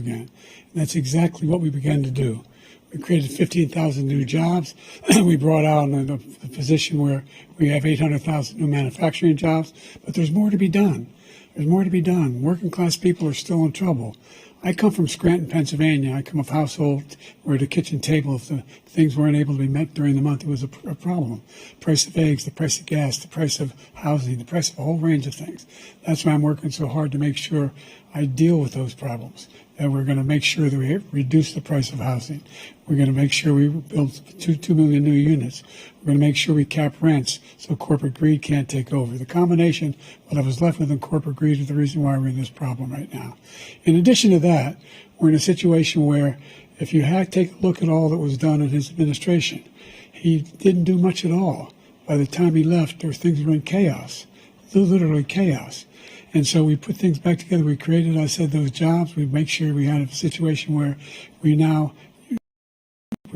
again. And that's exactly what we began to do. We created 15,000 new jobs. We brought out a position where we have 800,000 new manufacturing jobs, but there's more to be done. There's more to be done. Working class people are still in trouble. I come from Scranton, Pennsylvania. I come of a household where the kitchen table, if the things weren't able to be met during the month, it was a problem. The price of eggs, the price of gas, the price of housing, the price of a whole range of things. That's why I'm working so hard to make sure I deal with those problems. And we're going to make sure that we reduce the price of housing. We're going to make sure we build 2 million new units. We're going to make sure we cap rents so corporate greed can't take over. The combination, what I was left with in corporate greed, is the reason why we're in this problem right now. In addition to that, we're in a situation where if you take a look at all that was done in his administration, he didn't do much at all. By the time he left, things were in chaos, literally chaos. And so we put things back together. We created, I said, those jobs. We make sure we had a situation where we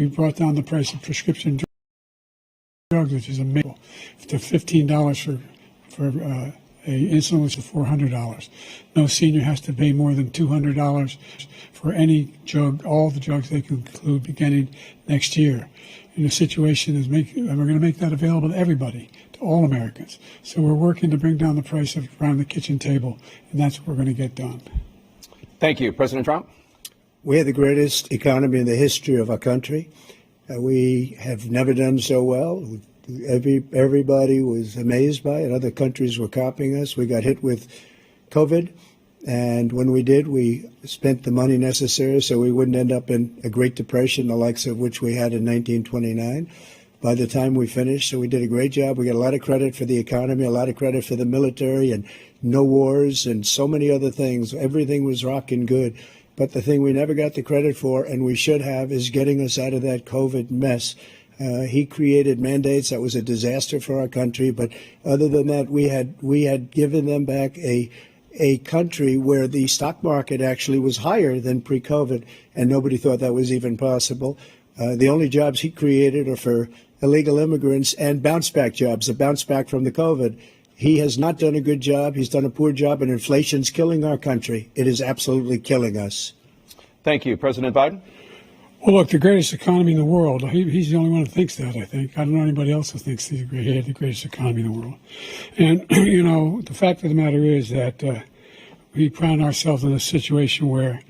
brought down the price of prescription drugs, which is amazing, to $15 for a insulin, which is $400. No senior has to pay more than $200 for any drug, all the drugs they can include beginning next year. And the situation is and we're going to make that available to everybody, to all Americans. So we're working to bring down the price around the kitchen table, and that's what we're going to get done. Thank you. President Trump? We have the greatest economy in the history of our country. We have never done so well. Everybody was amazed by it. Other countries were copying us. We got hit with COVID, and when we did, we spent the money necessary so we wouldn't end up in a Great Depression, the likes of which we had in 1929. By the time we finished, so we did a great job. We got a lot of credit for the economy, a lot of credit for the military, and no wars, and so many other things. Everything was rocking good. But the thing we never got the credit for, and we should have, is getting us out of that COVID mess. He created mandates that was a disaster for our country. But other than that, we had given them back a country where the stock market actually was higher than pre-COVID, and nobody thought that was even possible. The only jobs he created are for illegal immigrants and bounce-back jobs, a bounce-back from the COVID. He has not done a good job. He's done a poor job, and inflation's killing our country. It is absolutely killing us. Thank you. President Biden? Well, look, the greatest economy in the world, he's the only one who thinks that, I think. I don't know anybody else who thinks he had the greatest economy in the world. And, you know, the fact of the matter is that we found ourselves in a situation where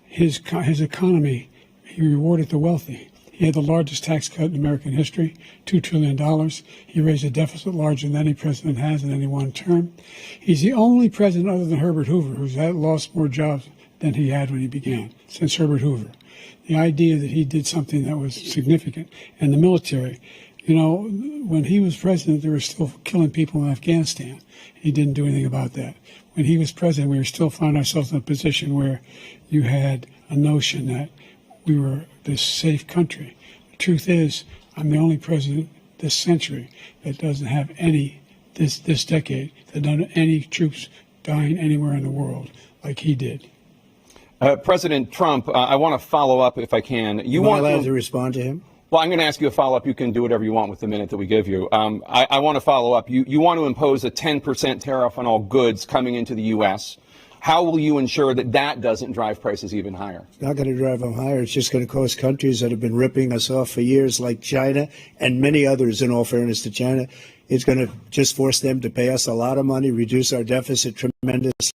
his economy, he rewarded the wealthy. He had the largest tax cut in American history, $2 trillion. He raised a deficit larger than any president has in any one term. He's the only president other than Herbert Hoover who's lost more jobs than he had when he began, since Herbert Hoover. The idea that he did something that was significant. And the military, you know, when he was president, they were still killing people in Afghanistan. He didn't do anything about that. When he was president, we were still found ourselves in a position where you had a notion that we were this safe country. The truth is, I'm the only president this century that doesn't have this decade, that doesn't have any troops dying anywhere in the world like he did. President Trump, I want to follow up if I can. Am I allowed to respond to him? Well, I'm going to ask you a follow-up. You can do whatever you want with the minute that we give you. I want to follow up. You want to impose a 10% tariff on all goods coming into the U.S. How will you ensure that that doesn't drive prices even higher? It's not going to drive them higher. It's just going to cost countries that have been ripping us off for years, like China and many others, in all fairness to China. It's going to just force them to pay us a lot of money, reduce our deficit tremendously,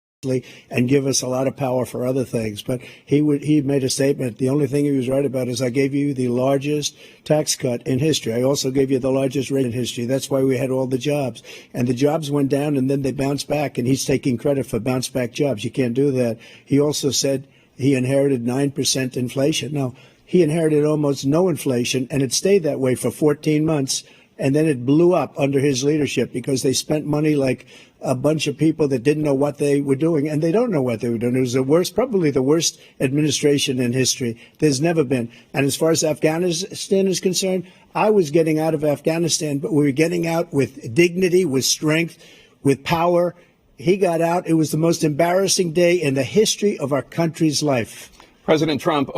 and give us a lot of power for other things. But he made a statement. The only thing he was right about is I gave you the largest tax cut in history. I also gave you the largest rate in history. That's why we had all the jobs. And the jobs went down and then they bounced back, and he's taking credit for bounce back jobs. You can't do that. He also said he inherited 9% inflation. Now, he inherited almost no inflation, and it stayed that way for 14 months. And then it blew up under his leadership because they spent money like a bunch of people that didn't know what they were doing, and they don't know what they were doing. It was probably the worst administration in history. There's never been. And as far as Afghanistan is concerned, I was getting out of Afghanistan, but we were getting out with dignity, with strength, with power. He got out. It was the most embarrassing day in the history of our country's life. President Trump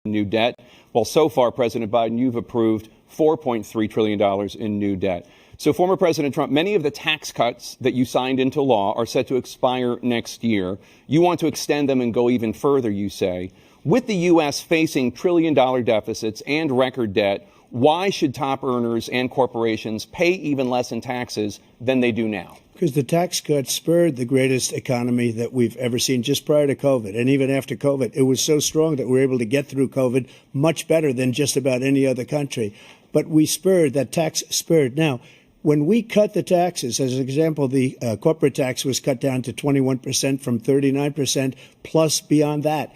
new debt. Well, so far, President Biden, you've approved $4.3 trillion in new debt. So, former President Trump, many of the tax cuts that you signed into law are set to expire next year. You want to extend them and go even further, you say. With the U.S. facing trillion-dollar deficits and record debt, why should top earners and corporations pay even less in taxes than they do now? Because the tax cuts spurred the greatest economy that we've ever seen just prior to COVID. And even after COVID, it was so strong that we were able to get through COVID much better than just about any other country. But we spurred, that tax spurred. Now, when we cut the taxes, as an example, the corporate tax was cut down to 21% from 39%, plus beyond that.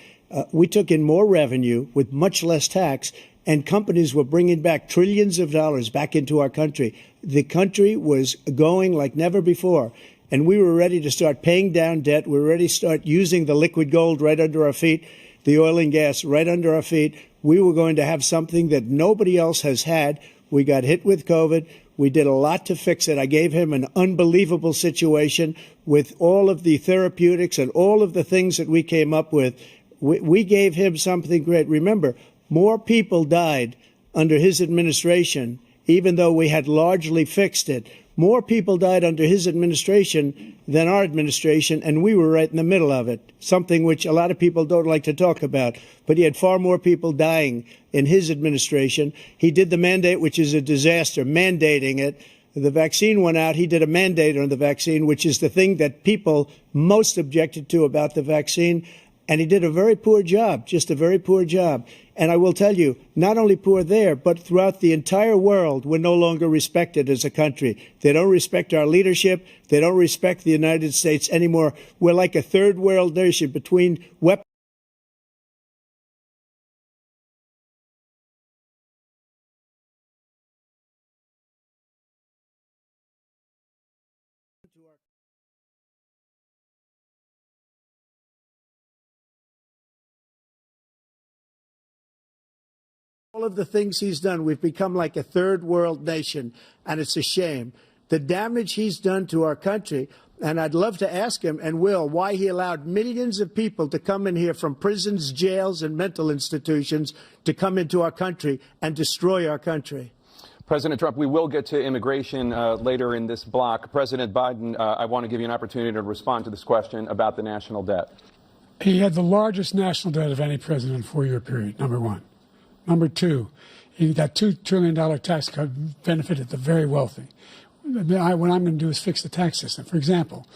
We took in more revenue with much less tax, and companies were bringing back trillions of dollars back into our country. The country was going like never before, and we were ready to start paying down debt. We were ready to start using the liquid gold right under our feet, the oil and gas right under our feet. We were going to have something that nobody else has had. We got hit with COVID. We did a lot to fix it. I gave him an unbelievable situation with all of the therapeutics and all of the things that we came up with. We gave him something great. Remember, more people died under his administration, even though we had largely fixed it. More people died under his administration than our administration, and we were right in the middle of it, something which a lot of people don't like to talk about. But he had far more people dying in his administration. He did the mandate, which is a disaster, mandating it. The vaccine went out. He did a mandate on the vaccine, which is the thing that people most objected to about the vaccine. And he did a very poor job, just a very poor job. And I will tell you, not only poor there, but throughout the entire world, we're no longer respected as a country. They don't respect our leadership. They don't respect the United States anymore. We're like a third world nation between weapons. All of the things he's done, we've become like a third world nation, and it's a shame. The damage he's done to our country, and I'd love to ask him, and will, why he allowed millions of people to come in here from prisons, jails, and mental institutions to come into our country and destroy our country. President Trump, we will get to immigration later in this block. President Biden, I want to give you an opportunity to respond to this question about the national debt. He had the largest national debt of any president in a 4-year period, number one. Number two, that $2 trillion tax cut benefited the very wealthy. What I'm going to do is fix the tax system. For example,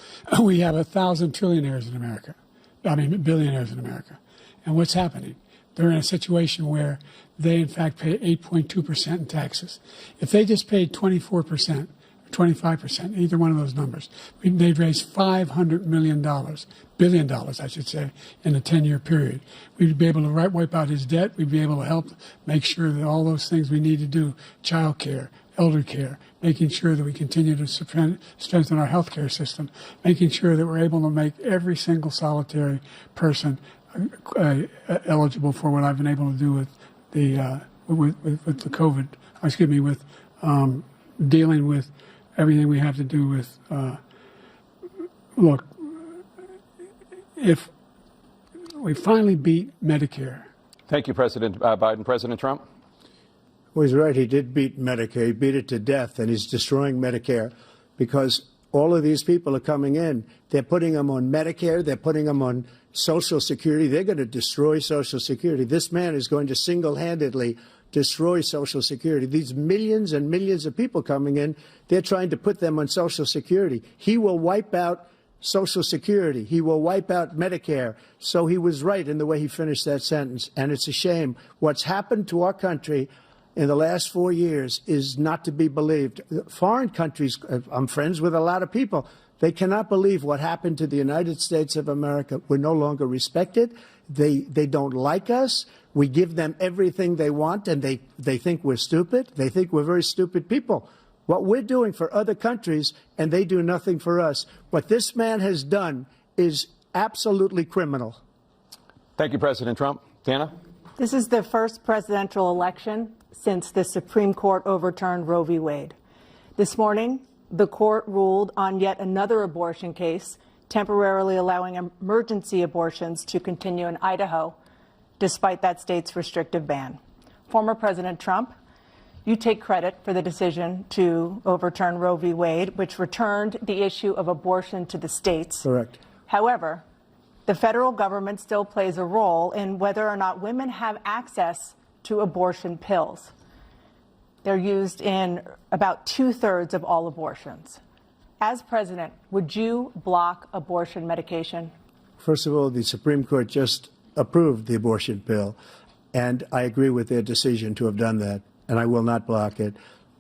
we have 1,000 billionaires in America. And what's happening? They're in a situation where they, in fact, pay 8.2% in taxes. If they just paid 24%, 25%, either one of those numbers, they'd raise $500 billion, I should say, in a 10-year period. We'd be able to wipe out his debt. We'd be able to help make sure that all those things we need to do, child care, elder care, making sure that we continue to strengthen our health care system, making sure that we're able to make every single solitary person eligible for what I've been able to do with the COVID, with dealing with everything we have to do with, look, if we finally beat Medicare. Thank you, President Biden. President Trump? Well, he's right. He did beat Medicare. He beat it to death, and he's destroying Medicare because all of these people are coming in. They're putting them on Medicare. They're putting them on Social Security. They're going to destroy Social Security. This man is going to single-handedly destroy Social Security. These millions and millions of people coming in, they're trying to put them on Social Security. He will wipe out Social Security. He will wipe out Medicare. So he was right in the way he finished that sentence. And it's a shame. What's happened to our country in the last 4 years is not to be believed. Foreign countries, I'm friends with a lot of people, they cannot believe what happened to the United States of America. We're no longer respected. They don't like us. We give them everything they want, and they think we're stupid. They think we're very stupid people. What we're doing for other countries, and they do nothing for us. What this man has done is absolutely criminal. Thank you, President Trump. Dana? This is the first presidential election since the Supreme Court overturned Roe v. Wade. This morning, the court ruled on yet another abortion case, temporarily allowing emergency abortions to continue in Idaho, despite that state's restrictive ban. Former President Trump, you take credit for the decision to overturn Roe v. Wade, which returned the issue of abortion to the states. Correct. However, the federal government still plays a role in whether or not women have access to abortion pills. They're used in about 2/3 of all abortions. As president, would you block abortion medication? First of all, the Supreme Court just approved the abortion pill, and I agree with their decision to have done that, and I will not block it.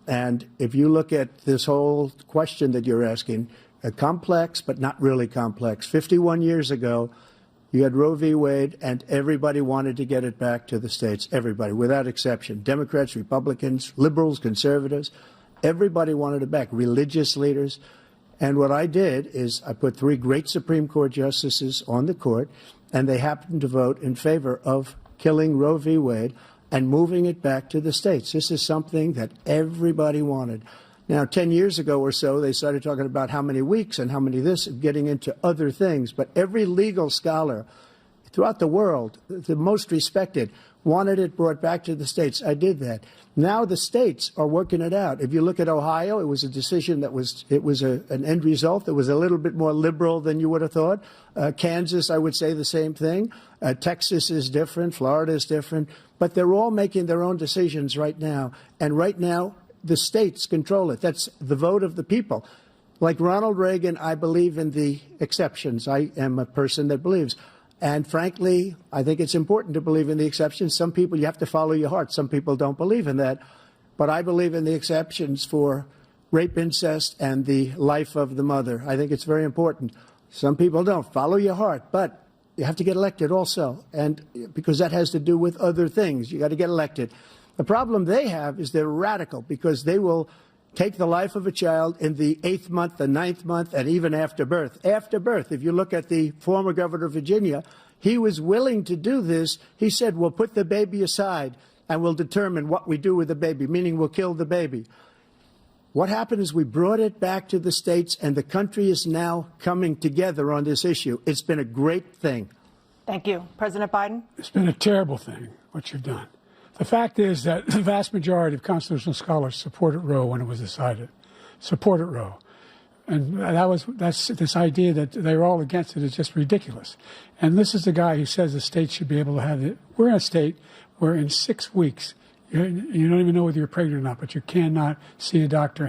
And if you look at this whole question that you're asking, complex but not really complex. 51 years ago, you had Roe v. Wade, and everybody wanted to get it back to the states. Everybody, without exception. Democrats, Republicans, liberals, conservatives. Everybody wanted it back. Religious leaders. And what I did is I put 3 great Supreme Court justices on the court, and they happened to vote in favor of killing Roe v. Wade and moving it back to the states. This is something that everybody wanted. Now, 10 years ago or so, they started talking about how many weeks and how many this, getting into other things. But every legal scholar throughout the world, the most respected, wanted it brought back to the states. I did that. Now the states are working it out. If you look at Ohio, it was a decision that was an end result that was a little bit more liberal than you would have thought. Kansas, I would say the same thing. Texas is different. Florida is different. But they're all making their own decisions right now. And right now, the states control it. That's the vote of the people. Like Ronald Reagan, I believe in the exceptions. I am a person that believes. And frankly, I think it's important to believe in the exceptions. Some people, you have to follow your heart. Some people don't believe in that. But I believe in the exceptions for rape, incest, and the life of the mother. I think it's very important. Some people don't. Follow your heart. But you have to get elected also. And because that has to do with other things. You got to get elected. The problem they have is they're radical because they will take the life of a child in the 8th month, the 9th month, and even after birth. After birth, if you look at the former governor of Virginia, he was willing to do this. He said, we'll put the baby aside and we'll determine what we do with the baby, meaning we'll kill the baby. What happened is we brought it back to the states, and the country is now coming together on this issue. It's been a great thing. Thank you. President Biden? It's been a terrible thing, what you've done. The fact is that the vast majority of constitutional scholars supported Roe when it was decided, supported Roe. And that's this idea that they're all against it is just ridiculous. And this is the guy who says the state should be able to have it. We're in a state where in 6 weeks, you don't even know whether you're pregnant or not, but you cannot see a doctor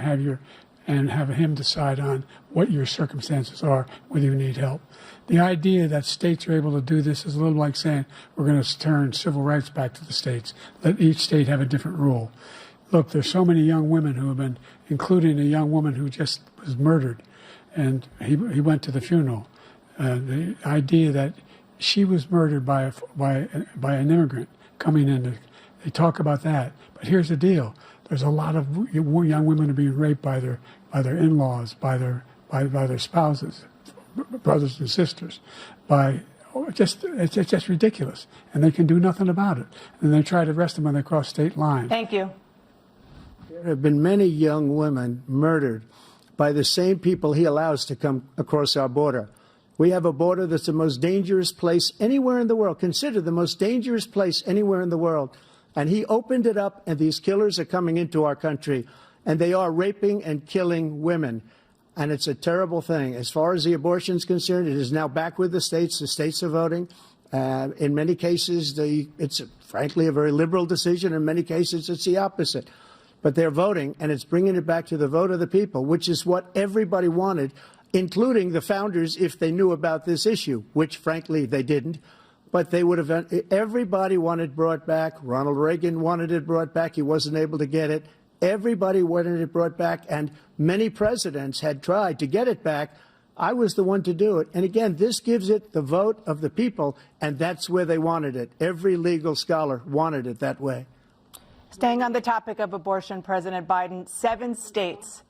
and have him decide on what your circumstances are, whether you need help. The idea that states are able to do this is a little like saying we're going to turn civil rights back to the states. Let each state have a different rule. Look, there's so many young women who have been, including a young woman who just was murdered, and he went to the funeral. The idea that she was murdered by an immigrant coming in, they talk about that. But here's the deal. There's a lot of young women are being raped by their in-laws, by their spouses, brothers and sisters, it's just ridiculous, and they can do nothing about it. And they try to arrest them when they cross state lines. Thank you. There have been many young women murdered by the same people he allows to come across our border. We have a border that's the most dangerous place anywhere in the world, considered the most dangerous place anywhere in the world. And he opened it up, and these killers are coming into our country, and they are raping and killing women. And it's a terrible thing. As far as the abortion is concerned, it is now back with the states. The states are voting. In many cases, it's frankly a very liberal decision. In many cases, it's the opposite. But they're voting, and it's bringing it back to the vote of the people, which is what everybody wanted, including the founders, if they knew about this issue, which, frankly, they didn't. But they would have. Everybody wanted it brought back. Ronald Reagan wanted it brought back. He wasn't able to get it. Everybody wanted it brought back, and many presidents had tried to get it back. I was the one to do it. And again, this gives it the vote of the people, and that's where they wanted it. Every legal scholar wanted it that way. Staying on the topic of abortion, President Biden, 7 states,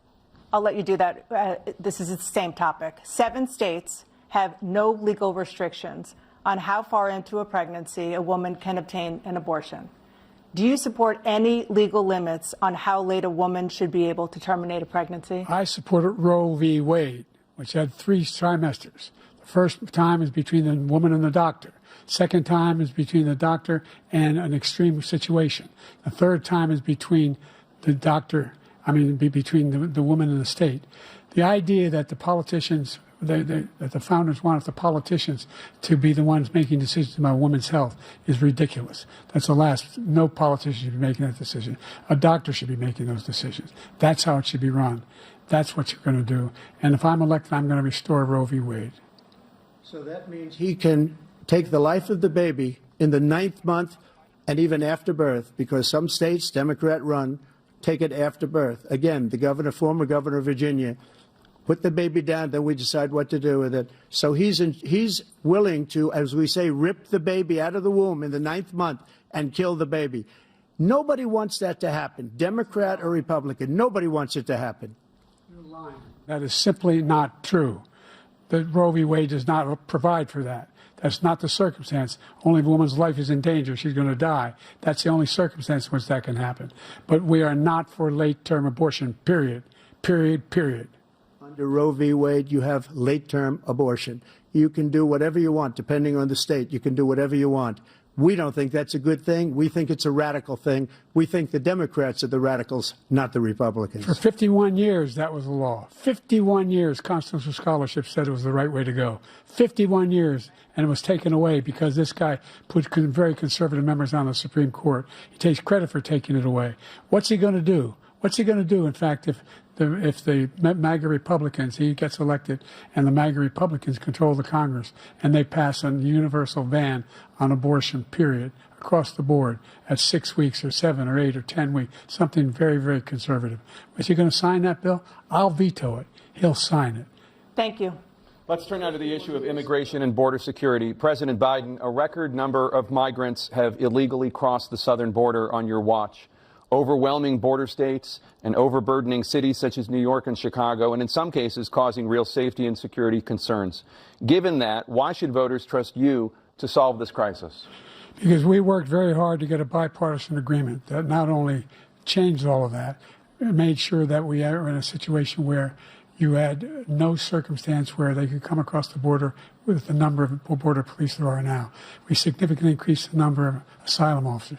I'll let you do that. This is the same topic. 7 states have no legal restrictions on how far into a pregnancy a woman can obtain an abortion. Do you support any legal limits on how late a woman should be able to terminate a pregnancy? I supported Roe v. Wade, which had 3 trimesters. First time is between the woman and the doctor. Second time is between the doctor and an extreme situation. The third time is between the doctor, between the woman and the state. The idea that the politicians, that the founders wanted the politicians to be the ones making decisions about women's health is ridiculous. That's the last. No politician should be making that decision. A doctor should be making those decisions. That's how it should be run. That's what you're going to do. And if I'm elected, I'm going to restore Roe v. Wade. So that means he can take the life of the baby in the 9th month and even after birth, because some states, Democrat run, take it after birth. Again, the former governor of Virginia, put the baby down, then we decide what to do with it. So he's willing to, as we say, rip the baby out of the womb in the 9th month and kill the baby. Nobody wants that to happen, Democrat or Republican. Nobody wants it to happen. You're lying. That is simply not true. The Roe v. Wade does not provide for that. That's not the circumstance. Only if a woman's life is in danger, she's going to die. That's the only circumstance in which that can happen. But we are not for late-term abortion, period. Period, period. Under Roe v. Wade, you have late-term abortion. You can do whatever you want, depending on the state. You can do whatever you want. We don't think that's a good thing. We think it's a radical thing. We think the Democrats are the radicals, not the Republicans. For 51 years, that was the law. 51 years, constitutional scholarship said it was the right way to go. 51 years, and it was taken away because this guy put very conservative members on the Supreme Court. He takes credit for taking it away. What's he going to do? What's he going to do, in fact, if the MAGA Republicans, he gets elected, and the MAGA Republicans control the Congress, and they pass a universal ban on abortion, period, across the board at 6 weeks or 7 or 8 or 10 weeks, something very, very conservative. Is he going to sign that bill? I'll veto it. He'll sign it. Thank you. Let's turn now to the issue of immigration and border security. President Biden, a record number of migrants have illegally crossed the southern border on your watch. Overwhelming border states and overburdening cities such as New York and Chicago, and in some cases causing real safety and security concerns. Given that, why should voters trust you to solve this crisis? Because we worked very hard to get a bipartisan agreement that not only changed all of that, it made sure that we are in a situation where you had no circumstance where they could come across the border with the number of border police there are now. We significantly increased the number of asylum officers.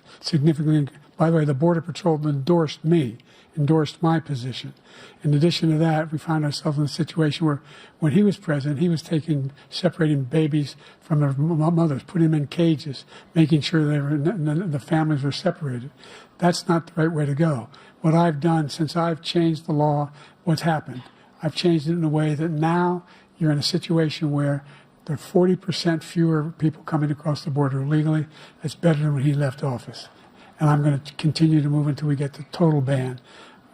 By the way, the Border Patrol endorsed my position. In addition to that, we found ourselves in a situation where when he was president, he was separating babies from their mothers, putting them in cages, making sure the families were separated. That's not the right way to go. What I've done since I've changed the law, what's happened? I've changed it in a way that now you're in a situation where there are 40% fewer people coming across the border illegally. That's better than when he left office. And I'm going to continue to move until we get the total ban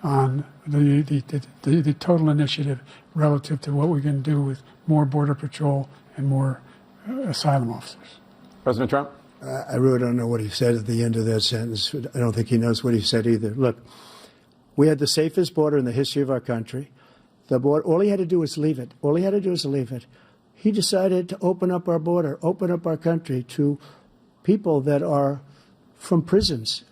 on the total initiative relative to what we're going to do with more Border Patrol and more asylum officers. President Trump? I really don't know what he said at the end of that sentence. I don't think he knows what he said either. Look, we had the safest border in the history of our country. The border, all he had to do was leave it. All he had to do was leave it. He decided to open up our border, open up our country to people that are from prisons,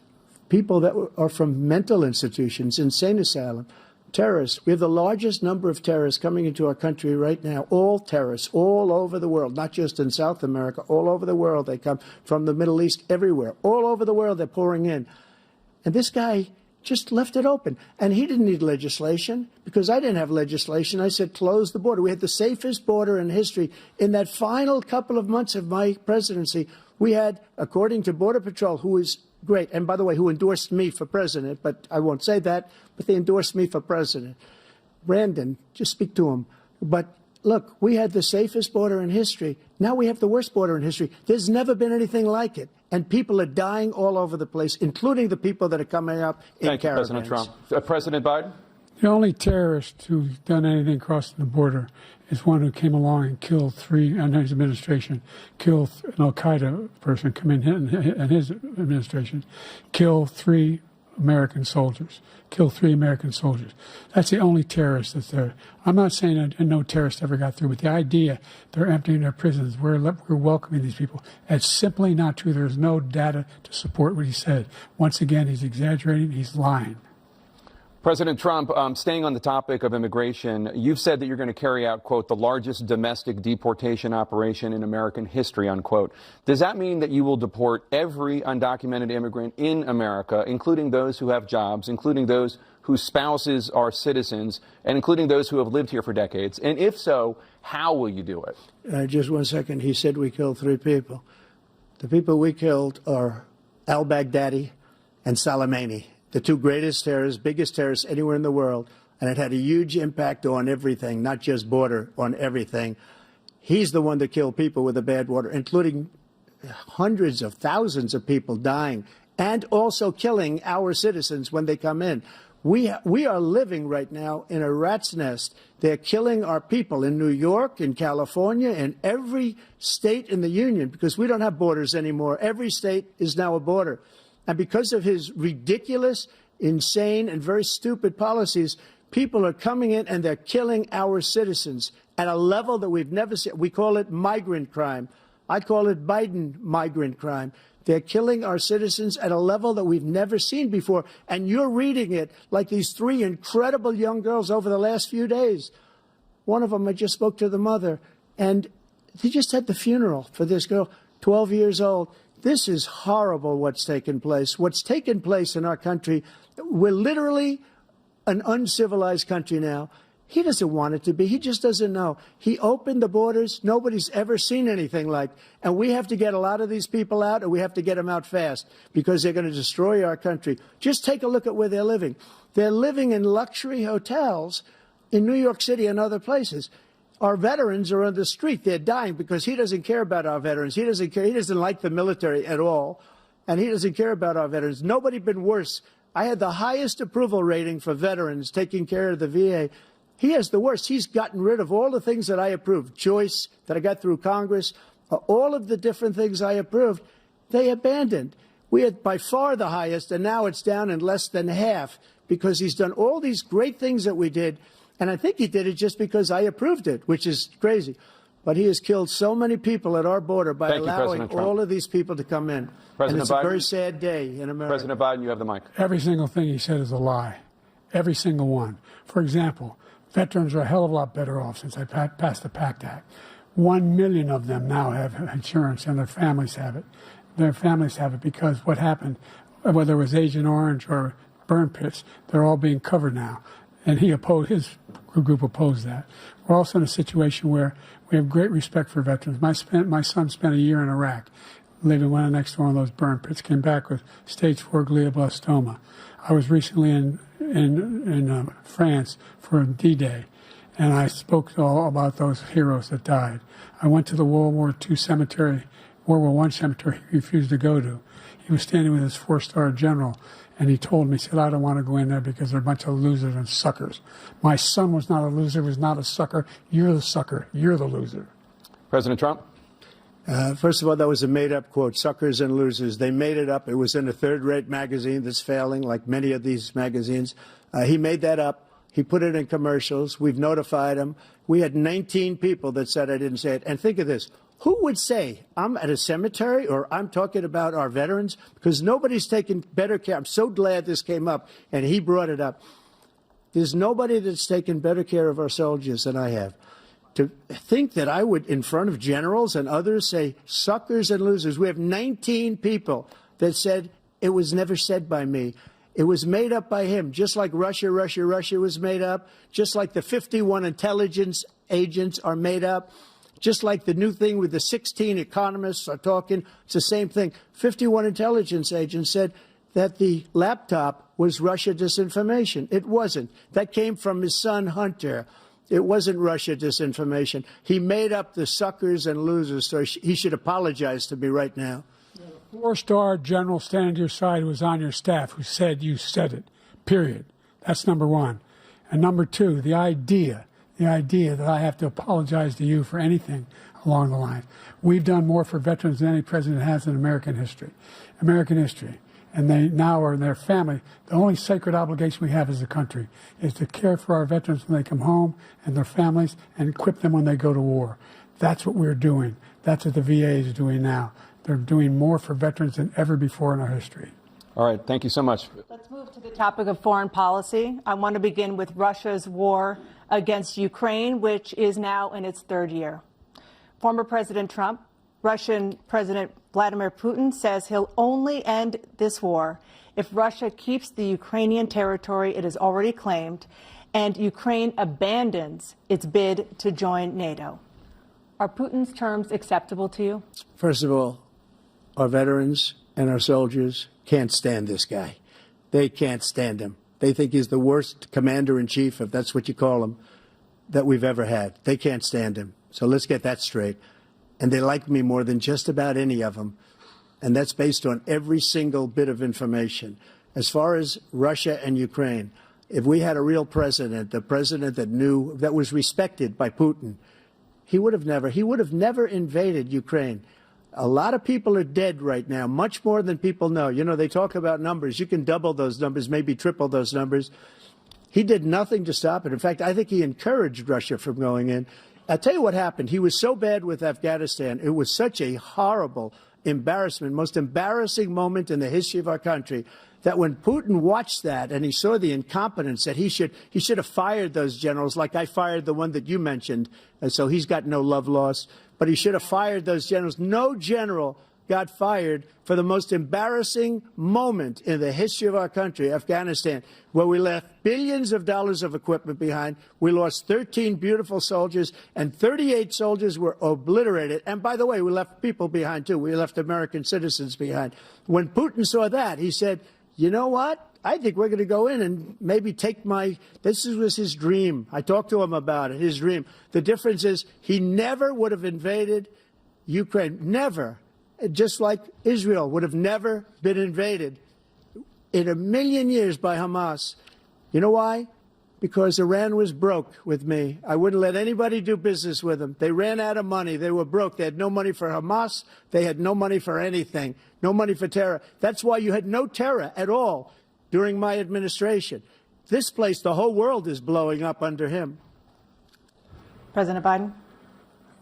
people that are from mental institutions, insane asylum, terrorists. We have the largest number of terrorists coming into our country right now, all terrorists, all over the world, not just in South America, all over the world. They come from the Middle East, everywhere. All over the world, they're pouring in. And this guy just left it open. And he didn't need legislation because I didn't have legislation. I said, close the border. We had the safest border in history. In that final couple of months of my presidency, we had, according to Border Patrol, who is great, and by the way, who endorsed me for president, but I won't say that, but they endorsed me for president. Brandon, just speak to him. But look, we had the safest border in history. Now we have the worst border in history. There's never been anything like it. And people are dying all over the place, including the people that are coming up in caravans. Thank you, President Trump. President Biden? The only terrorist who's done anything crossing the border is one who came along and killed under his administration, killed an al-Qaeda person come in his administration, killed 3 American soldiers, That's the only terrorist that's there. I'm not saying that no terrorist ever got through, but the idea they're emptying their prisons, we're welcoming these people, that's simply not true. There's no data to support what he said. Once again, he's exaggerating, he's lying. President Trump, staying on the topic of immigration, you've said that you're going to carry out, quote, the largest domestic deportation operation in American history, unquote. Does that mean that you will deport every undocumented immigrant in America, including those who have jobs, including those whose spouses are citizens, and including those who have lived here for decades? And if so, how will you do it? Just 1 second. He said we killed 3 people. The people we killed are al-Baghdadi and Soleimani, the 2 greatest terrorists, biggest terrorists anywhere in the world. And it had a huge impact on everything, not just border, on everything. He's the one that killed people with the bad water, including hundreds of thousands of people dying and also killing our citizens when they come in. We are living right now in a rat's nest. They're killing our people in New York, in California, in every state in the union, because we don't have borders anymore. Every state is now a border. And because of his ridiculous, insane, and very stupid policies, people are coming in and they're killing our citizens at a level that we've never seen. We call it migrant crime. I call it Biden migrant crime. They're killing our citizens at a level that we've never seen before. And you're reading it like these 3 incredible young girls over the last few days. One of them, I just spoke to the mother, and they just had the funeral for this girl, 12 years old. This is horrible what's taken place. What's taken place in our country, we're literally an uncivilized country now. He doesn't want it to be. He just doesn't know. He opened the borders. Nobody's ever seen anything like. And we have to get a lot of these people out, and we have to get them out fast, because they're going to destroy our country. Just take a look at where they're living. They're living in luxury hotels in New York City and other places. Our veterans are on the street. They're dying because he doesn't care about our veterans. He doesn't care. He doesn't like the military at all, and he doesn't care about our veterans. Nobody been worse. I had the highest approval rating for veterans taking care of the VA. He has the worst. He's gotten rid of all the things that I approved, choice that I got through Congress, all of the different things I approved, they abandoned. We had by far the highest, and now it's down in less than half, because he's done all these great things that we did. And I think he did it just because I approved it, which is crazy. But he has killed so many people at our border by allowing all of these people to come in. And it's a very sad day in America. President Biden, you have the mic. Every single thing he said is a lie. Every single one. For example, veterans are a hell of a lot better off since I passed the PACT Act. 1 million of them now have insurance, and their families have it. Their families have it because what happened, whether it was Agent Orange or burn pits, they're all being covered now. And his group opposed that. We're also in a situation where we have great respect for veterans. My son spent a year in Iraq, living next to one of those burn pits, came back with stage 4 glioblastoma. I was recently in France for D-Day, and I spoke all about those heroes that died. I went to the World War I cemetery he refused to go to. He was standing with his 4-star general, and he told me, he said, I don't want to go in there because they're a bunch of losers and suckers. My son was not a loser, was not a sucker. You're the sucker. You're the loser. President Trump? First of all, that was a made-up quote, suckers and losers. They made it up. It was in a third-rate magazine that's failing, like many of these magazines. He made that up. He put it in commercials. We've notified him. We had 19 people that said I didn't say it. And think of this. Who would say I'm at a cemetery or I'm talking about our veterans? Because nobody's taken better care. I'm so glad this came up, and he brought it up. There's nobody that's taken better care of our soldiers than I have. To think that I would, in front of generals and others, say suckers and losers. We have 19 people that said it was never said by me. It was made up by him, just like Russia was made up, just like the 51 intelligence agents are made up, just like the new thing with the 16 economists are talking. It's the same thing. 51 intelligence agents said that the laptop was Russia disinformation. It wasn't. That came from his son, Hunter. It wasn't Russia disinformation. He made up the suckers and losers, so he should apologize to me right now. 4-star general standing to your side who was on your staff who said you said it, period. That's number one. And number two, the idea that I have to apologize to you for anything along the line. We've done more for veterans than any president has in American history. And they now are in their family. The only sacred obligation we have as a country is to care for our veterans when they come home and their families and equip them when they go to war. That's what we're doing. That's what the VA is doing now. They're doing more for veterans than ever before in our history. All right. Thank you so much. Let's move to the topic of foreign policy. I want to begin with Russia's war against Ukraine, which is now in its third year. Former President Trump, Russian President Vladimir Putin says he'll only end this war if Russia keeps the Ukrainian territory it has already claimed and Ukraine abandons its bid to join NATO. Are Putin's terms acceptable to you? First of all, our veterans and our soldiers can't stand this guy. They can't stand him. They think he's the worst commander-in-chief, if that's what you call him, that we've ever had. They can't stand him. So let's get that straight. And they like me more than just about any of them. And that's based on every single bit of information. As far as Russia and Ukraine, if we had a real president, the president that knew, that was respected by Putin, he would have never invaded Ukraine. A lot of people are dead right now, much more than people know. You know, they talk about numbers. You can double those numbers, maybe triple those numbers. He did nothing to stop it. In fact, I think he encouraged Russia from going in. I'll tell you what happened. He was so bad with Afghanistan. It was such a horrible embarrassment, most embarrassing moment in the history of our country, that when Putin watched that and he saw the incompetence, that he should have fired those generals, like I fired the one that you mentioned, and so he's got no love lost. But he should have fired those generals. No general got fired for the most embarrassing moment in the history of our country, Afghanistan, where we left billions of dollars of equipment behind. We lost 13 beautiful soldiers, and 38 soldiers were obliterated. And by the way, we left people behind, too. We left American citizens behind. When Putin saw that, he said, you know what? I think we're going to go in and maybe take this was his dream. I talked to him about it, his dream. The difference is he never would have invaded Ukraine. Never. Just like Israel would have never been invaded in a million years by Hamas. You know why? Because Iran was broke with me. I wouldn't let anybody do business with them. They ran out of money. They were broke. They had no money for Hamas. They had no money for anything. No money for terror. That's why you had no terror at all during my administration. This place, the whole world is blowing up under him. President Biden?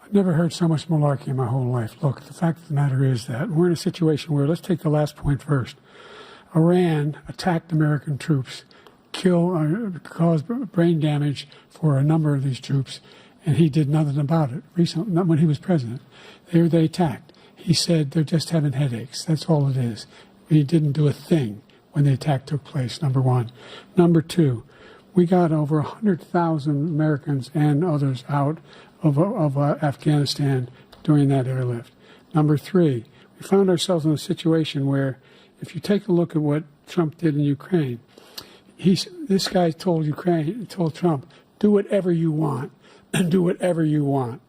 I've never heard so much malarkey in my whole life. Look, the fact of the matter is that we're in a situation where, let's take the last point first. Iran attacked American troops, caused brain damage for a number of these troops, and he did nothing about it. Recently, not when he was president. They attacked. He said they're just having headaches. That's all it is. He didn't do a thing when the attack took place, number one. Number two, we got over 100,000 Americans and others out of Afghanistan during that airlift. Number three, we found ourselves in a situation where, if you take a look at what Trump did in Ukraine, this guy told Trump, do whatever you want, and do whatever you want.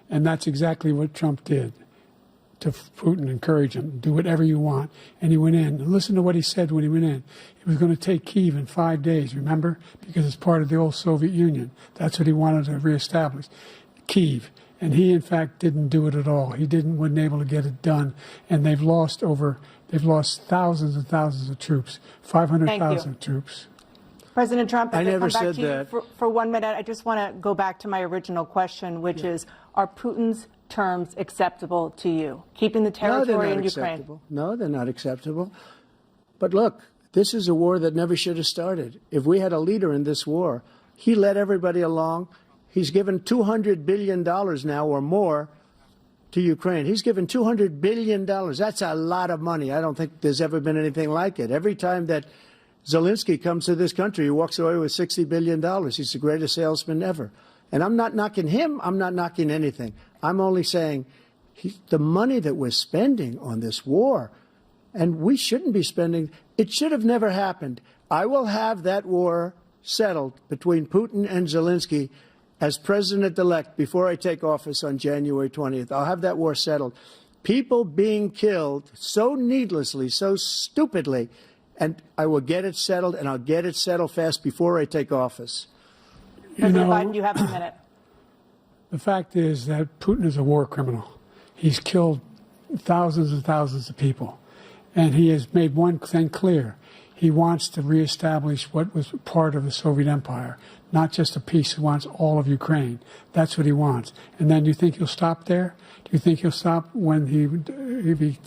And that's exactly what Trump did to Putin, encourage him, do whatever you want. And he went in. And listen to what he said when he went in. He was going to take Kyiv in 5 days, remember? Because it's part of the old Soviet Union. That's what he wanted to reestablish, Kyiv. And he, in fact, didn't do it at all. He wasn't able to get it done. And they've lost thousands and thousands of troops, 500,000 troops. President Trump, I never come back said to you that. For 1 minute, I just want to go back to my original question, which is, are Putin's terms acceptable to you? Keeping the territory in Ukraine? No, they're not acceptable. But look, this is a war that never should have started. If we had a leader in this war, he led everybody along. He's given $200 billion now or more to Ukraine. He's given $200 billion. That's a lot of money. I don't think there's ever been anything like it. Every time that Zelensky comes to this country, he walks away with $60 billion. He's the greatest salesman ever. And I'm not knocking him. I'm not knocking anything. I'm only saying the money that we're spending on this war, and we shouldn't be spending, it should have never happened. I will have that war settled between Putin and Zelensky as president-elect before I take office on January 20th. I'll have that war settled. People being killed so needlessly, so stupidly, and I will get it settled, and I'll get it settled fast before I take office. President Biden, you have a minute. The fact is that Putin is a war criminal. He's killed thousands and thousands of people. And he has made one thing clear. He wants to reestablish what was part of the Soviet Empire, not just a piece. He wants all of Ukraine. That's what he wants. And then you think he'll stop there? Do you think he'll stop when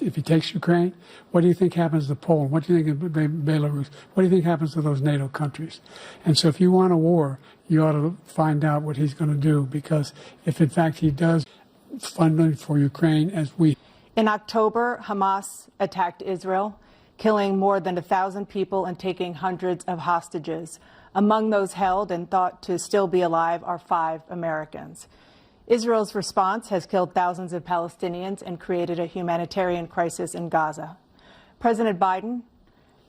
if he takes Ukraine? What do you think happens to Poland? What do you think of Belarus? What do you think happens to those NATO countries? And so if you want a war, you ought to find out what he's going to do, because if in fact he does funding for Ukraine as we. In October, Hamas attacked Israel, killing more than 1,000 people and taking hundreds of hostages. Among those held and thought to still be alive are 5 Americans. Israel's response has killed thousands of Palestinians and created a humanitarian crisis in Gaza. President Biden,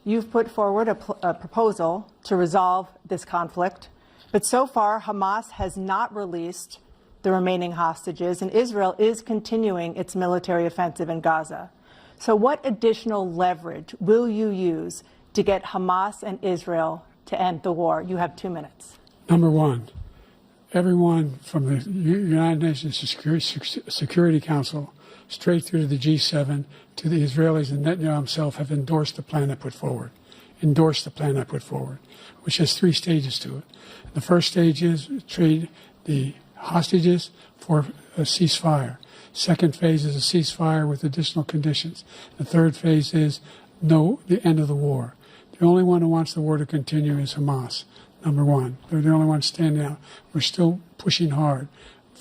you've put forward a proposal to resolve this conflict, but so far Hamas has not released the remaining hostages, and Israel is continuing its military offensive in Gaza. So what additional leverage will you use to get Hamas and Israel to end the war? You have 2 minutes. Number one, everyone from the United Nations Security Council straight through to the G7 to the Israelis and Netanyahu himself have endorsed the plan I put forward. Which has 3 stages to it. The first stage is trade the hostages for a ceasefire. Second phase is a ceasefire with additional conditions. The third phase is the end of the war. The only one who wants the war to continue is Hamas, number one. They're the only ones standing out. We're still pushing hard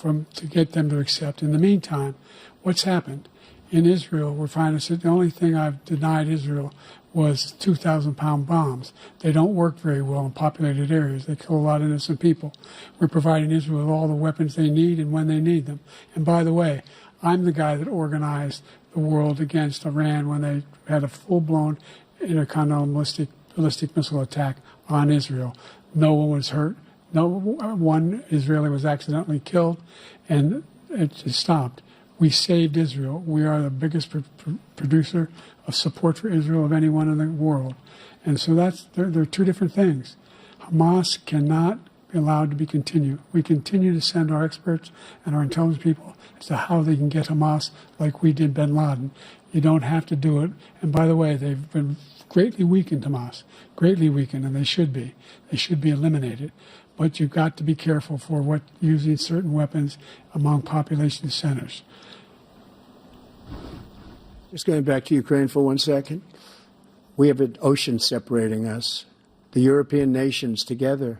to get them to accept. In the meantime, what's happened? In Israel, we're finding that the only thing I've denied Israel was 2,000-pound bombs. They don't work very well in populated areas. They kill a lot of innocent people. We're providing Israel with all the weapons they need and when they need them. And by the way, I'm the guy that organized the world against Iran when they had a full-blown intercontinental ballistic missile attack on Israel. No one was hurt. No one Israeli was accidentally killed, and it just stopped. We saved Israel. We are the biggest producer of support for Israel of anyone in the world. And so there are 2 different things. Hamas cannot be allowed to be continued. We continue to send our experts and our intelligence people as to how they can get Hamas like we did bin Laden. You don't have to do it. And by the way, they've been greatly weakened, Hamas, greatly weakened, and they should be. They should be eliminated. But you've got to be careful for using certain weapons among population centers. Just going back to Ukraine for 1 second. We have an ocean separating us. The European nations together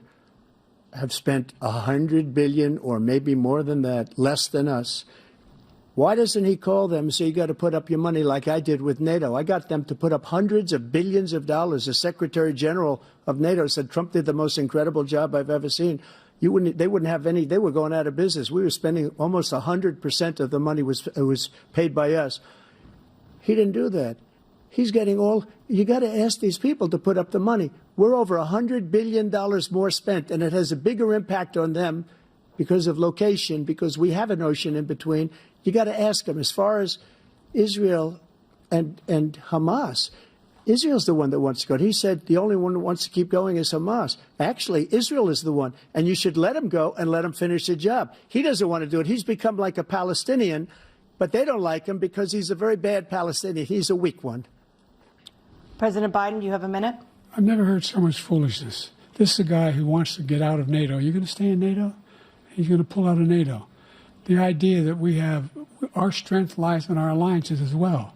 have spent $100 billion, or maybe more than that, less than us. Why doesn't he call them and say, you got to put up your money like I did with NATO? I got them to put up hundreds of billions of dollars. The Secretary General of NATO said Trump did the most incredible job I've ever seen. They wouldn't have any. They were going out of business. We were spending almost 100% of the money was paid by us. He didn't do that. He's getting all. You got to ask these people to put up the money. We're over $100 billion more spent, and it has a bigger impact on them because of location, because we have an ocean in between. You got to ask them. As far as Israel and Hamas, Israel's the one that wants to go. He said the only one who wants to keep going is Hamas. Actually, Israel is the one, and you should let him go and let him finish the job. He doesn't want to do it. He's become like a Palestinian, but they don't like him because he's a very bad Palestinian. He's a weak one. President Biden, you have a minute. I've never heard so much foolishness. This is a guy who wants to get out of NATO. You're going to stay in NATO? He's going to pull out of NATO. The idea that our strength lies in our alliances as well.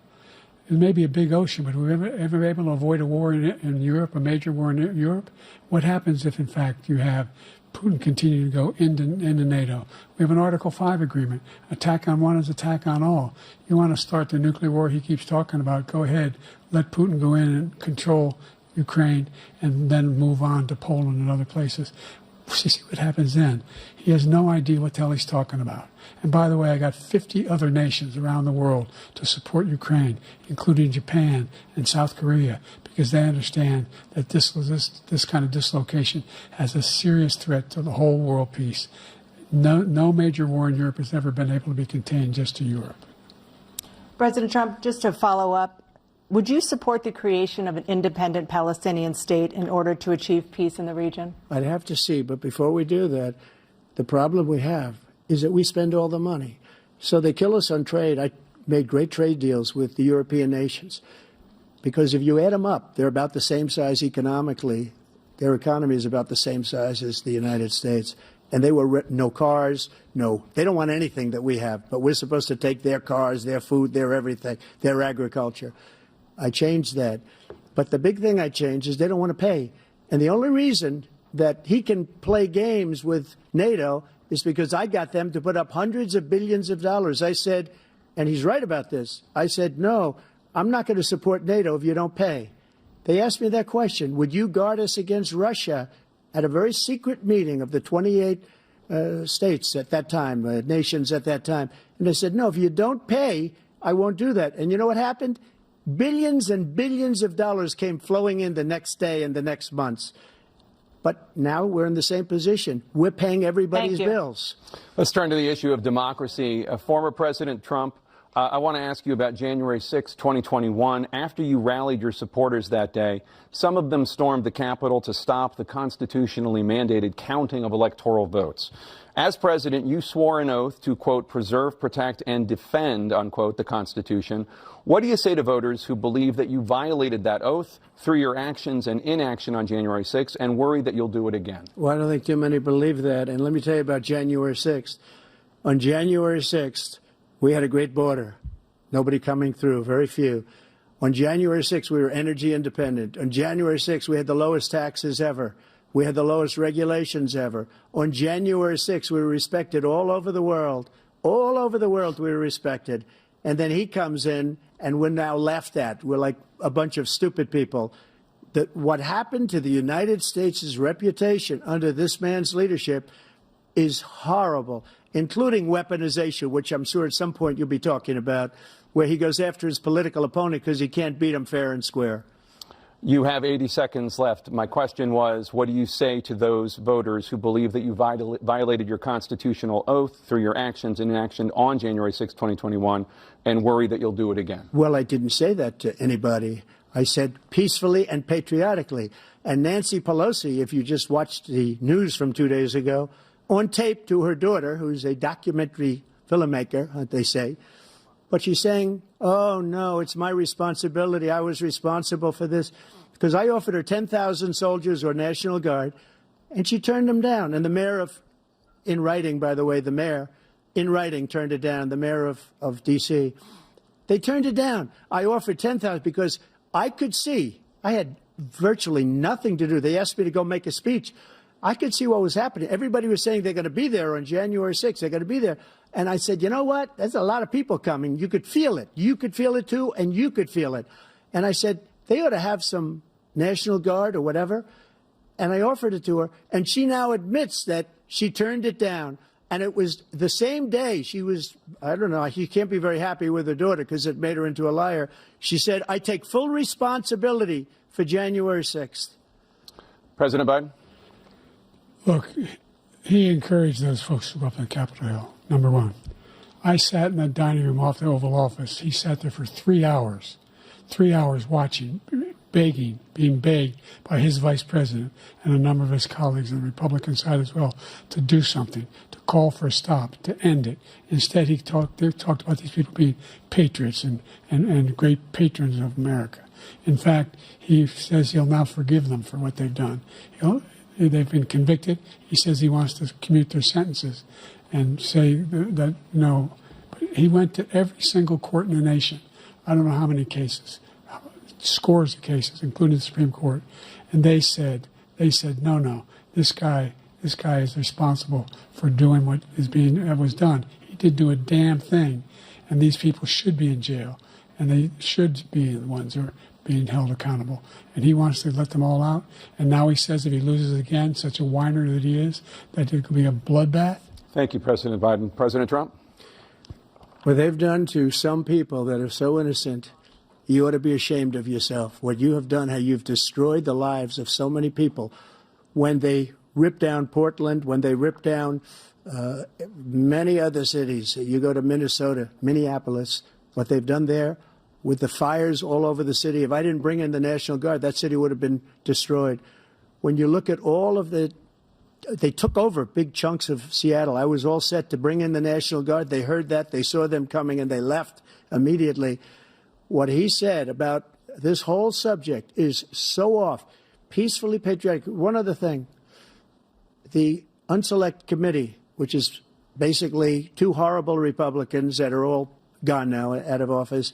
It may be a big ocean, but we're ever able to avoid a war in Europe, a major war in Europe? What happens if, in fact, you have Putin continue to go into NATO? We have an Article 5 agreement. Attack on one is attack on all. You want to start the nuclear war he keeps talking about, go ahead. Let Putin go in and control Ukraine and then move on to Poland and other places. You see what happens then. He has no idea what the hell he's talking about. And by the way, I got 50 other nations around the world to support Ukraine, including Japan and South Korea, because they understand that this kind of dislocation has a serious threat to the whole world peace. No major war in Europe has ever been able to be contained just to Europe. President Trump, just to follow up, would you support the creation of an independent Palestinian state in order to achieve peace in the region? I'd have to see, but before we do that, the problem we have is that we spend all the money. So they kill us on trade. I made great trade deals with the European nations. because if you add them up, they're about the same size economically. Their economy is about the same size as the United States. And they were no cars, they don't want anything that we have, but we're supposed to take their cars, their food, their everything, their agriculture. I changed that. But the big thing I changed is they don't want to pay. And the only reason that he can play games with NATO is because I got them to put up hundreds of billions of dollars. I said, and he's right about this, I said, no, I'm not going to support NATO if you don't pay. They asked me that question, would you guard us against Russia, at a very secret meeting of the 28 states at that time, nations at that time. And I said, no, if you don't pay, I won't do that. And you know what happened? Billions and billions of dollars came flowing in the next day and the next months. But now we're in the same position. We're paying everybody's bills. Let's turn to the issue of democracy. Former President Trump, I want to ask you about January 6, 2021. After you rallied your supporters that day, some of them stormed the Capitol to stop the constitutionally mandated counting of electoral votes. As president, you swore an oath to, quote, preserve, protect, and defend, unquote, the Constitution. What do you say to voters who believe that you violated that oath through your actions and inaction on January 6th and worry that you'll do it again? Well, I don't think too many believe that. And let me tell you about January 6th. On January 6th, we had a great border. Nobody coming through, very few. On January 6th, we were energy independent. On January 6th, we had the lowest taxes ever. We had the lowest regulations ever. On January 6th, we were respected all over the world. All over the world, we were respected. And then he comes in, and we're now laughed at. We're like a bunch of stupid people. What happened to the United States' reputation under this man's leadership is horrible, including weaponization, which I'm sure at some point you'll be talking about, where he goes after his political opponent because he can't beat him fair and square. You have 80 seconds left. My question was, what do you say to those voters who believe that you violated your constitutional oath through your actions and inaction on January 6, 2021, and worry that you'll do it again? Well, I didn't say that to anybody. I said peacefully and patriotically. And Nancy Pelosi, if you just watched the news from 2 days ago, on tape to her daughter, who's a documentary filmmaker, they say, but she's saying, oh, no, it's my responsibility. I was responsible for this. Because I offered her 10,000 soldiers or National Guard, and she turned them down. And the mayor in writing, by the way, the mayor, in writing, turned it down, the mayor of D.C. They turned it down. I offered 10,000 because I could see, I had virtually nothing to do. They asked me to go make a speech. I could see what was happening. Everybody was saying they're going to be there on January 6th. They're going to be there. And I said, you know what? There's a lot of people coming. You could feel it. You could feel it, too, and you could feel it. And I said, they ought to have some National Guard or whatever. And I offered it to her. And she now admits that she turned it down. And it was the same day she was, I don't know, she can't be very happy with her daughter because it made her into a liar. She said, I take full responsibility for January 6th. President Biden? Look, he encouraged those folks to go up on Capitol Hill, number one. I sat in the dining room off the Oval Office. He sat there for 3 hours watching, begging, being begged by his vice president and a number of his colleagues on the Republican side as well to do something, to call for a stop, to end it. Instead, they talked about these people being patriots and great patrons of America. In fact, he says he'll now forgive them for what they've done. They've been convicted. He says he wants to commute their sentences and say that no. But he went to every single court in the nation. I don't know how many cases, scores of cases, including the Supreme Court. And they said, no, this guy is responsible for doing what was done. He did do a damn thing. And these people should be in jail. And they should be the ones who are being held accountable. And he wants to let them all out. And now he says if he loses again, such a whiner that he is, that it could be a bloodbath. Thank you, President Biden. President Trump? What they've done to some people that are so innocent, you ought to be ashamed of yourself. What you have done, how you've destroyed the lives of so many people. When they ripped down Portland, when they ripped down many other cities, you go to Minnesota, Minneapolis, what they've done there, with the fires all over the city. If I didn't bring in the National Guard, that city would have been destroyed. When you look at all of they took over big chunks of Seattle. I was all set to bring in the National Guard. They heard that. They saw them coming, and they left immediately. What he said about This whole subject is so off. Peacefully patriotic. One other thing. The Unselect Committee, which is basically two horrible Republicans that are all gone now, out of office,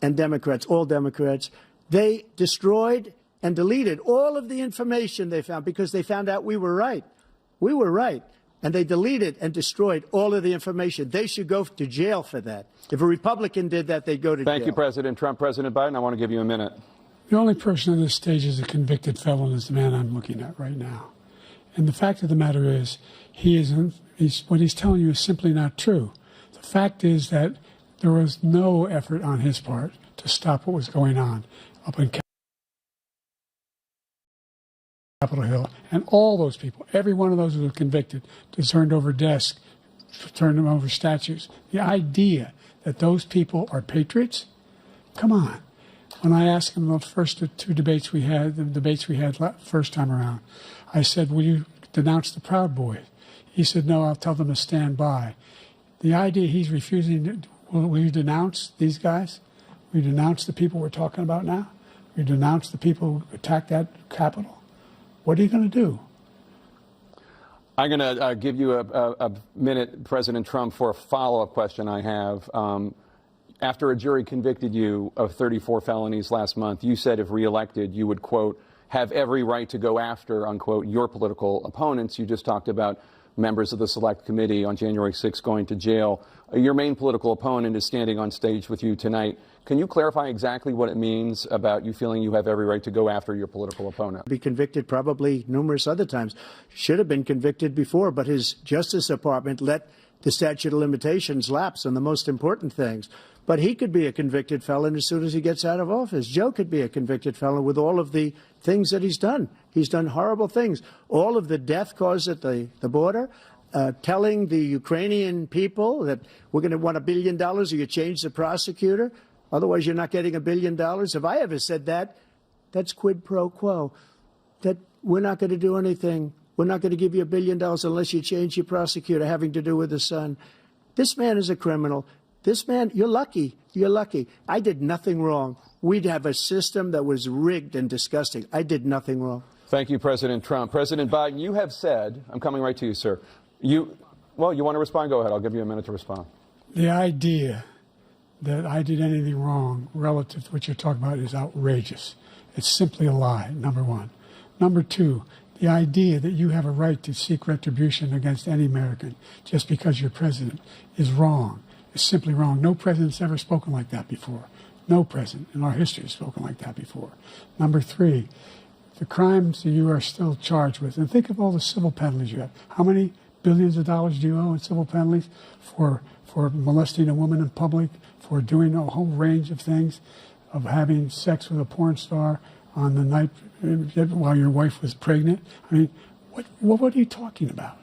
and Democrats, all Democrats, they destroyed and deleted all of the information they found because they found out we were right. We were right. And they deleted and destroyed all of the information. They should go to jail for that. If a Republican did that, they'd go to jail. Thank you, President Trump. President Biden, I want to give you a minute. The only person on this stage is a convicted felon is the man I'm looking at right now. And the fact of the matter is, what he's telling you is simply not true. The fact is that there was no effort on his part to stop what was going on up in Capitol Hill. And all those people, every one of those who were convicted, turned over desks, turned them over statues. The idea that those people are patriots? Come on. When I asked him the first two debates we had, the debates we had first time around, I said, will you denounce the Proud Boys? He said, no, I'll tell them to stand by. The idea he's refusing, will you denounce these guys? Will you denounce the people we're talking about now? Will you denounce the people who attacked that Capitol? What are you going to do? I'm going to give you a minute, President Trump, for a follow-up question I have. After a jury convicted you of 34 felonies last month, you said if reelected, you would, quote, have every right to go after, unquote, your political opponents. You just talked about members of the Select Committee on January 6th going to jail. Your main political opponent is standing on stage with you tonight. Can you clarify exactly what it means about you feeling you have every right to go after your political opponent? Be convicted probably numerous other times. Should have been convicted before, but his Justice Department let the statute of limitations lapse on the most important things. But he could be a convicted felon as soon as he gets out of office. Joe could be a convicted felon with all of the things that he's done. He's done horrible things. All of the death caused at the border, telling the Ukrainian people that we're going to want $1 billion or you change the prosecutor. Otherwise, you're not getting $1 billion. If I ever said that, that's quid pro quo. That we're not going to do anything. We're not going to give you $1 billion unless you change your prosecutor having to do with the son. This man is a criminal. This man, you're lucky. You're lucky. I did nothing wrong. We'd have a system that was rigged and disgusting. I did nothing wrong. Thank you, President Trump. President Biden, you have said, I'm coming right to you, sir. You want to respond? Go ahead. I'll give you a minute to respond. The idea that I did anything wrong relative to what you're talking about is outrageous. It's simply a lie, number one. Number two, the idea that you have a right to seek retribution against any American just because you're president is wrong. It's simply wrong. No president's ever spoken like that before. No president in our history has spoken like that before. Number three, the crimes that you are still charged with, and think of all the civil penalties you have. How many billions of dollars do you owe in civil penalties for molesting a woman in public, for doing a whole range of things, of having sex with a porn star on the night while your wife was pregnant? I mean, what are you talking about?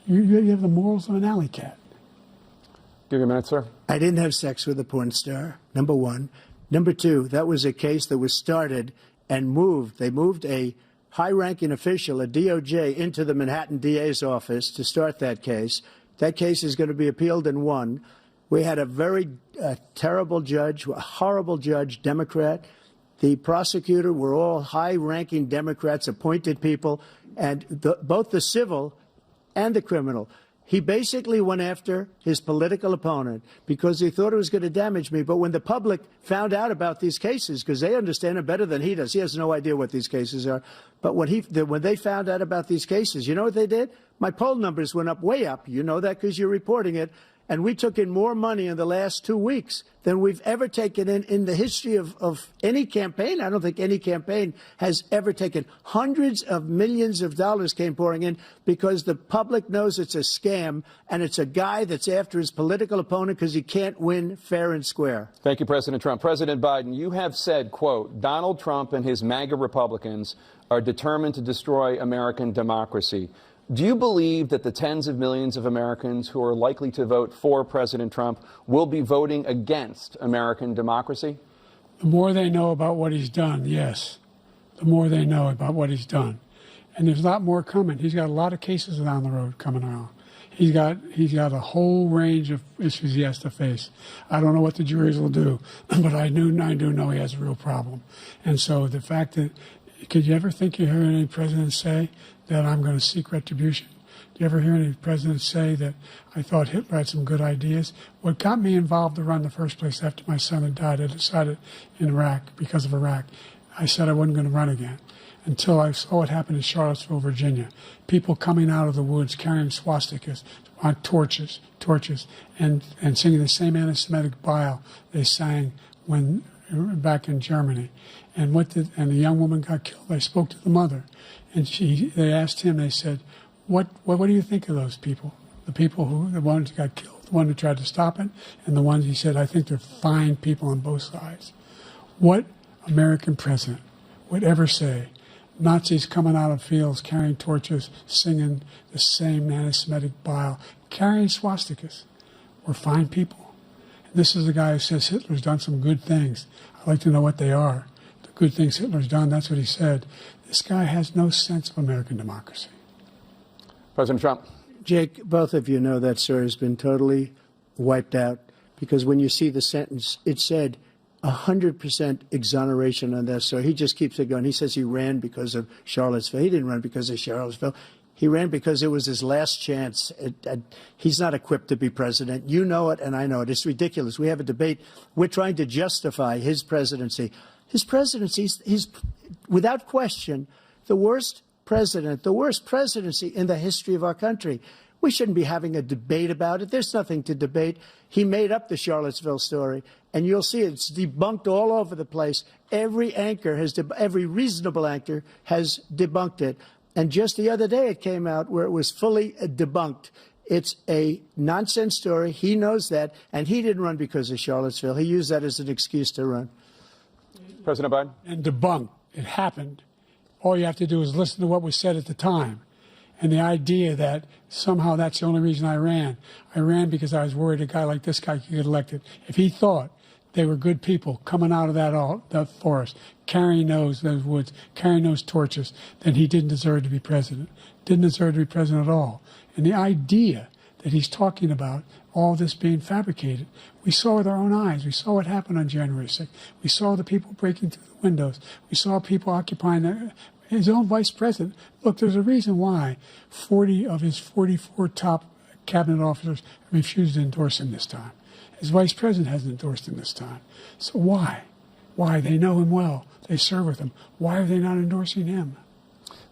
You have the morals of an alley cat. Give you a minute, sir. I didn't have sex with a porn star, number one. Number two, that was a case that was started and moved. They moved a high-ranking official, a DOJ, into the Manhattan DA's office to start that case. That case is going to be appealed and won. We had a very terrible judge, a horrible judge, Democrat. The prosecutor were all high-ranking Democrats, appointed people, and both the civil and the criminal. He basically went after his political opponent because he thought it was going to damage me. But when the public found out about these cases, because they understand it better than he does, he has no idea what these cases are. But when they found out about these cases, you know what they did? My poll numbers went up, way up. You know that because you're reporting it. And we took in more money in the last 2 weeks than we've ever taken in the history of any campaign. I don't think any campaign has ever taken. Hundreds of millions of dollars came pouring in because the public knows it's a scam and it's a guy that's after his political opponent because he can't win fair and square. Thank you, President Trump. President Biden, you have said, quote, Donald Trump and his MAGA Republicans are determined to destroy American democracy. Do you believe that the tens of millions of Americans who are likely to vote for President Trump will be voting against American democracy? The more they know about what he's done, yes. The more they know about what he's done. And there's a lot more coming. He's got a lot of cases down the road coming around. He's got a whole range of issues he has to face. I don't know what the juries will do, but I do know he has a real problem. And so the fact that, could you ever think you heard any president say that I'm going to seek retribution? Do you ever hear any president say that I thought Hitler had some good ideas? What got me involved to run in the first place after my son had died, I decided in Iraq, because of Iraq, I said I wasn't going to run again until I saw what happened in Charlottesville, Virginia. People coming out of the woods carrying swastikas on torches, and singing the same anti-Semitic bile they sang when back in Germany. And the young woman got killed. I spoke to the mother, and they asked him. They said, "What do you think of those people? The ones who got killed, the one who tried to stop it, and the ones," he said, "I think they're fine people on both sides." What American president would ever say Nazis coming out of fields carrying torches, singing the same anti-Semitic bile, carrying swastikas were fine people? And this is the guy who says Hitler's done some good things. I'd like to know what they are. The good things Hitler's done, that's what he said. This guy has no sense of American democracy. President Trump. Jake, both of you know that story has been totally wiped out, because when you see the sentence, it said 100% exoneration on that. So he just keeps it going. He says he ran because of Charlottesville. He didn't run because of Charlottesville. He ran because it was his last chance. He's not equipped to be president. You know it, and I know it. It's ridiculous. We have a debate. We're trying to justify his presidency. His presidency, he's without question the worst president, the worst presidency in the history of our country. We shouldn't be having a debate about it. There's nothing to debate. He made up the Charlottesville story, and you'll see it's debunked all over the place. Every reasonable anchor has debunked it. And just the other day it came out where it was fully debunked. It's a nonsense story. He knows that, and he didn't run because of Charlottesville. He used that as an excuse to run. President Biden. And debunked. It happened. All you have to do is listen to what was said at the time. And the idea that somehow that's the only reason I ran because I was worried a guy like this guy could get elected. If he thought they were good people coming out of that forest, carrying those woods, carrying those torches, then he didn't deserve to be president. Didn't deserve to be president at all. And the idea that he's talking about all this being fabricated, we saw with our own eyes. We saw what happened on January 6th. We saw the people breaking through the windows. We saw people occupying his own vice president. Look, there's a reason why 40 of his 44 top cabinet officers refused to endorse him this time. His vice president hasn't endorsed him this time. So why? Why? They know him well. They serve with him. Why are they not endorsing him?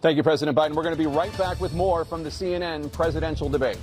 Thank you, President Biden. We're going to be right back with more from the CNN presidential debate.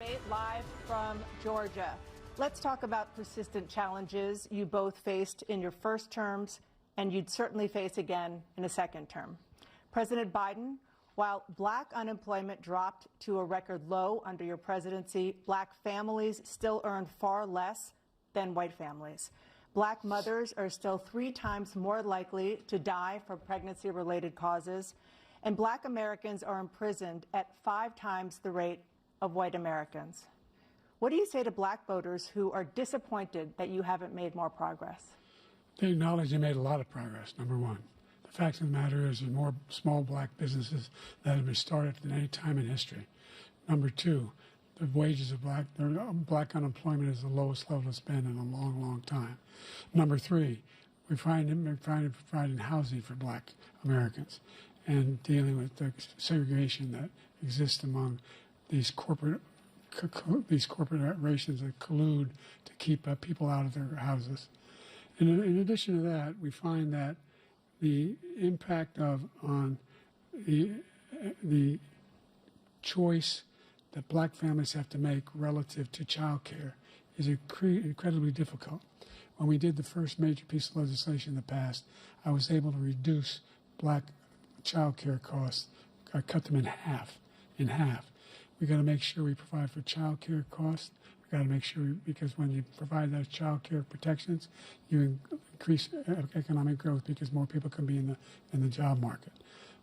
today, live from Georgia. Let's talk about persistent challenges you both faced in your first terms and you'd certainly face again in a second term. President Biden, while black unemployment dropped to a record low under your presidency, black families still earn far less than white families. Black mothers are still 3 times more likely to die from pregnancy-related causes, and black Americans are imprisoned at 5 times the rate of white Americans. What do you say to black voters who are disappointed that you haven't made more progress? They acknowledge they made a lot of progress, number one. The fact of the matter is there's more small black businesses that have been started than any time in history. Number two, the wages of black unemployment is the lowest level it's been in a long, long time. Number three, we're providing housing for black Americans and dealing with the segregation that exists among these corporations that collude to keep people out of their houses. And in addition to that, we find that the impact on the choice that black families have to make relative to child care is incredibly difficult. When we did the first major piece of legislation in the past, I was able to reduce black child care costs. I cut them in half. We got to make sure we provide for child care costs. We got to make sure, because when you provide those child care protections, you increase economic growth because more people can be in the job market.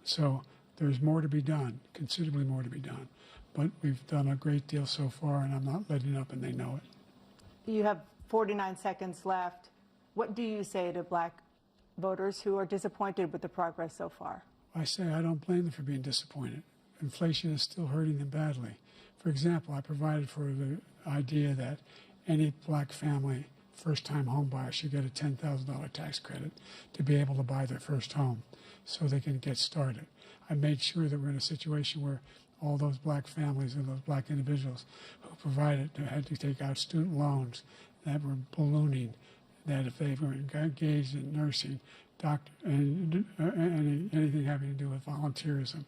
So there's more to be done, considerably more to be done. But we've done a great deal so far, and I'm not letting up, and they know it. You have 49 seconds left. What do you say to black voters who are disappointed with the progress so far? I say I don't blame them for being disappointed. Inflation is still hurting them badly. For example, I provided for the idea that any black family, first-time home buyer, should get a $10,000 tax credit to be able to buy their first home so they can get started. I made sure that we're in a situation where all those black families and those black individuals who provided had to take out student loans that were ballooning, that if they were engaged in nursing, doctor, and anything having to do with volunteerism,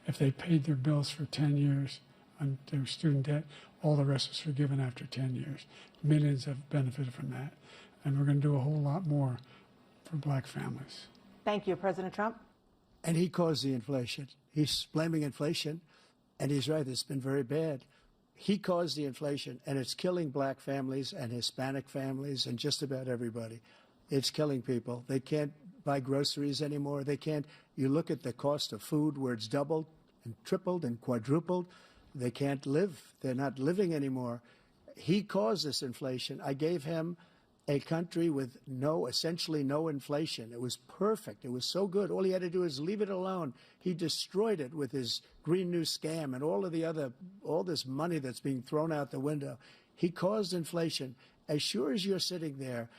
if they paid their bills for 10 years on their student debt, all the rest was forgiven after 10 years. Millions have benefited from that. And we're going to do a whole lot more for black families. Thank you, President Trump. And he caused the inflation. He's blaming inflation, and he's right, it's been very bad. He caused the inflation, and it's killing black families and Hispanic families and just about everybody. It's killing people. They can't buy groceries anymore. They can't. You look at the cost of food where it's doubled and tripled and quadrupled. They can't live. They're not living anymore. He caused this inflation. I gave him a country with essentially no inflation. It was perfect. It was so good. All he had to do is leave it alone. He destroyed it with his Green New Scam and all this money that's being thrown out the window. He caused inflation. As sure as you're sitting there,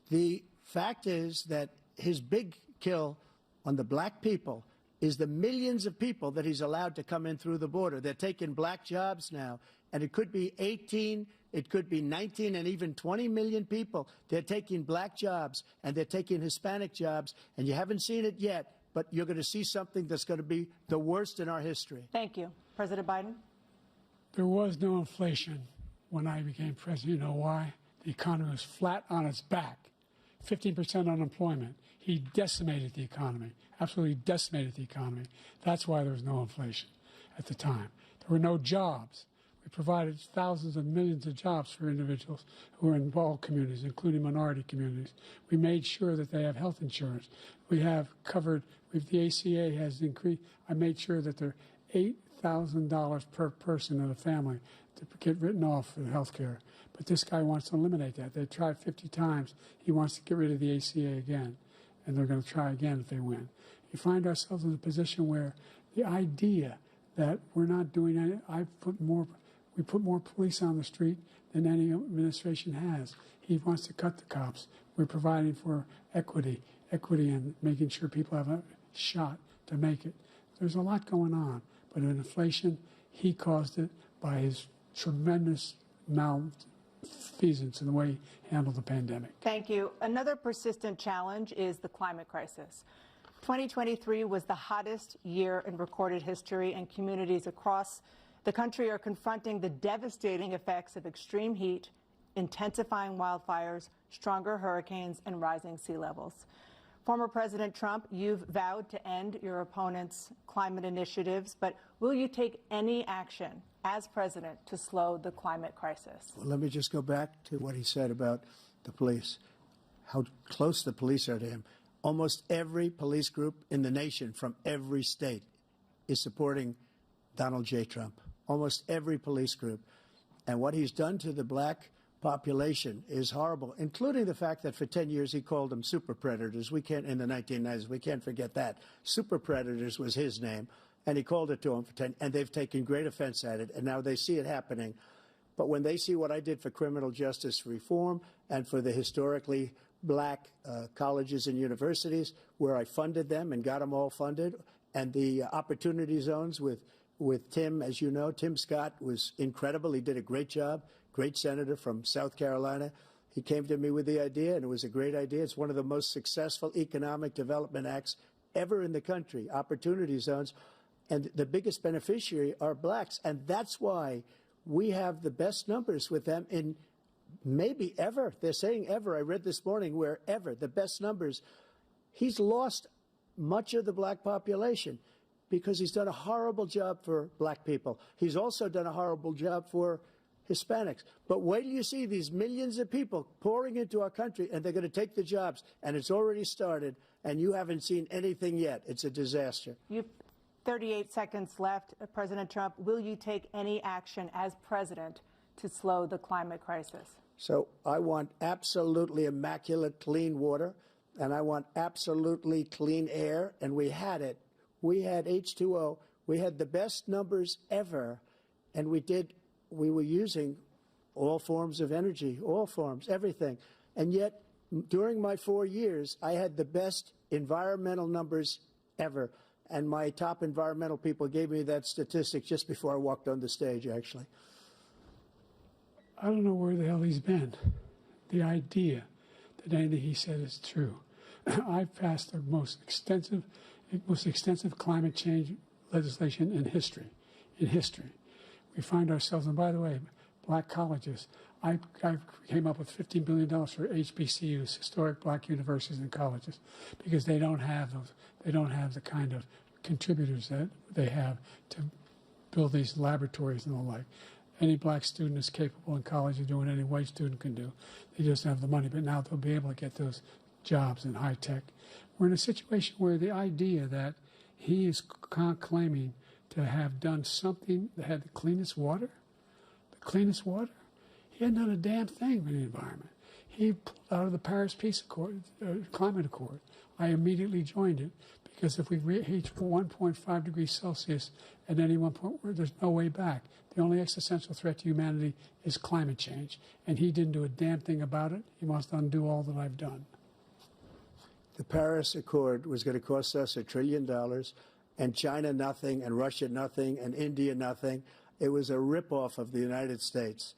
the fact is that his big kill on the black people is the millions of people that he's allowed to come in through the border. They're taking black jobs now, and it could be 18, it could be 19, and even 20 million people. They're taking black jobs, and they're taking Hispanic jobs, and you haven't seen it yet, but you're going to see something that's going to be the worst in our history. Thank you. President Biden? There was no inflation when I became president. You know why? The economy was flat on its back. 15% unemployment. He decimated the economy, absolutely decimated the economy. That's why there was no inflation at the time. There were no jobs. We provided thousands of millions of jobs for individuals who are in all communities, including minority communities. We made sure that they have health insurance. We have covered, the ACA has increased. I made sure that they're $8,000 per person in a family to get written off for health care. But this guy wants to eliminate that. They tried 50 times. He wants to get rid of the ACA again, and they're going to try again if they win. You find ourselves in a position where the idea that we're not doing any, we put more police on the street than any administration has. He wants to cut the cops. We're providing for equity and making sure people have a shot to make it. There's a lot going on, but in inflation, he caused it by his tremendous malfeasance in the way he handled the pandemic. Thank you. Another persistent challenge is the climate crisis. 2023 was the hottest year in recorded history, and communities across the country are confronting the devastating effects of extreme heat, intensifying wildfires, stronger hurricanes, and rising sea levels. Former President Trump, you've vowed to end your opponent's climate initiatives, but will you take any action as president to slow the climate crisis? Well, let me just go back to what he said about the police, how close the police are to him. Almost every police group in the nation from every state is supporting Donald J. Trump. Almost every police group. And what he's done to the black population is horrible, including the fact that for 10 years he called them super predators. We can't, in the 1990s, we can't forget that. Super predators was his name, and he called it to them for 10, and they've taken great offense at it, and now they see it happening. But when they see what I did for criminal justice reform and for the historically black colleges and universities, where I funded them and got them all funded, and the opportunity zones with Tim, as you know, Tim Scott was incredible. He did a great job, great senator from South Carolina. He came to me with the idea, and it was a great idea. It's one of the most successful economic development acts ever in the country, opportunity zones. And the biggest beneficiary are blacks. And that's why we have the best numbers with them in maybe ever. They're saying ever. I read this morning where ever, the best numbers. He's lost much of the black population because he's done a horrible job for black people. He's also done a horrible job for Hispanics. But wait till you see these millions of people pouring into our country, and they're going to take the jobs. And it's already started, and you haven't seen anything yet. It's a disaster. You've 38 seconds left. President Trump, will you take any action as president to slow the climate crisis? So I want absolutely immaculate clean water, and I want absolutely clean air, and we had it. We had H2O. We had the best numbers ever, and we were using all forms of energy, all forms, everything. And yet, during my 4 years, I had the best environmental numbers ever. And my top environmental people gave me that statistic just before I walked on the stage, actually. I don't know where the hell he's been. The idea that anything he said is true. I've passed the most extensive climate change legislation in history. We find ourselves, and by the way, black colleges. I came up with $15 billion for HBCUs, historic black universities and colleges, because they don't have those. They don't have the kind of contributors that they have to build these laboratories and the like. Any black student is capable in college of doing any white student can do. They just have the money. But now they'll be able to get those jobs in high tech. We're in a situation where the idea that he is claiming to have done something that had the cleanest water. He hadn't done a damn thing for the environment. He pulled out of the Paris Climate Accord. I immediately joined it because if we reach 1.5 degrees Celsius at any one point, there's no way back. The only existential threat to humanity is climate change. And he didn't do a damn thing about it. He wants to undo all that I've done. The Paris Accord was going to cost us $1 trillion, and China nothing, and Russia nothing, and India nothing. It was a ripoff of the United States.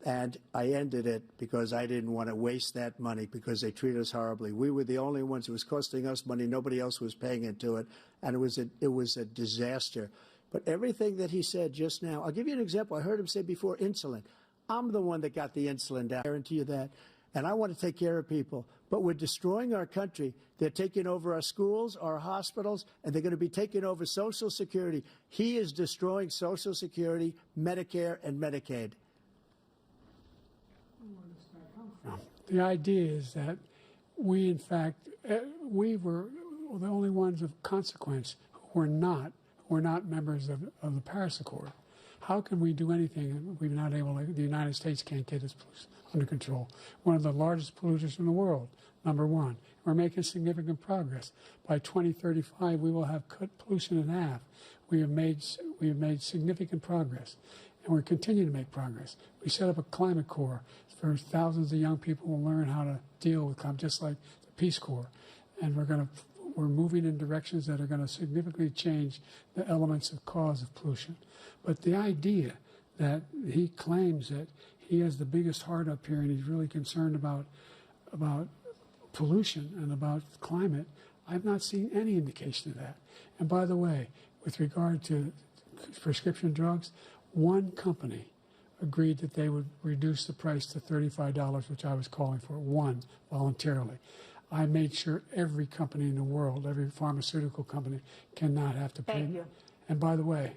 And I ended it because I didn't want to waste that money because they treat us horribly. We were the only ones. It was costing us money. Nobody else was paying into it. And it was a disaster. But everything that he said just now, I'll give you an example. I heard him say before insulin. I'm the one that got the insulin down. I guarantee you that. And I want to take care of people. But we're destroying our country. They're taking over our schools, our hospitals, and they're going to be taking over Social Security. He is destroying Social Security, Medicare, and Medicaid. The idea is that we, in fact, we were the only ones of consequence who were not members of the Paris Accord. How can we do anything if we're not able to, the United States can't get its pollution under control? One of the largest polluters in the world, number one. We're making significant progress. By 2035, we will have cut pollution in half. We have made significant progress, and we're continuing to make progress. We set up a climate corps for thousands of young people who will learn how to deal with climate, just like the Peace Corps. And we're moving in directions that are going to significantly change the elements of cause of pollution. But the idea that he claims that he has the biggest heart up here and he's really concerned about pollution and about climate, I've not seen any indication of that. And by the way, with regard to prescription drugs, One company agreed that they would reduce the price to $35, which I was calling for, one, voluntarily. I made sure every company in the world, every pharmaceutical company, cannot have to pay. Thank you. And by the way,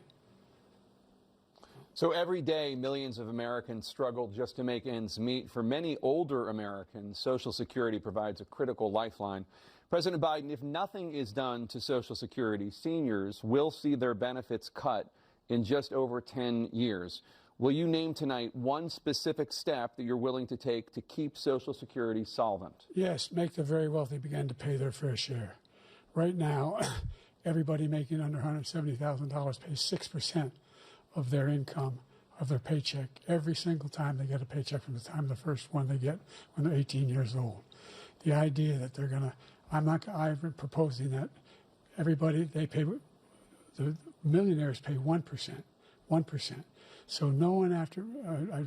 So every day, millions of Americans struggle just to make ends meet. For many older Americans, Social Security provides a critical lifeline. President Biden, if nothing is done to Social Security, seniors will see their benefits cut in just over 10 years. Will you name tonight one specific step that you're willing to take to keep Social Security solvent? yes, make the very wealthy begin to pay their fair share. Right now, everybody making under $170,000 pays 6% of their income, of their paycheck, every single time they get a paycheck from the time of the first one they get when they're 18 years old. The idea that they're going to, I'm proposing that everybody, they pay, the millionaires pay 1%. 1%. So no one I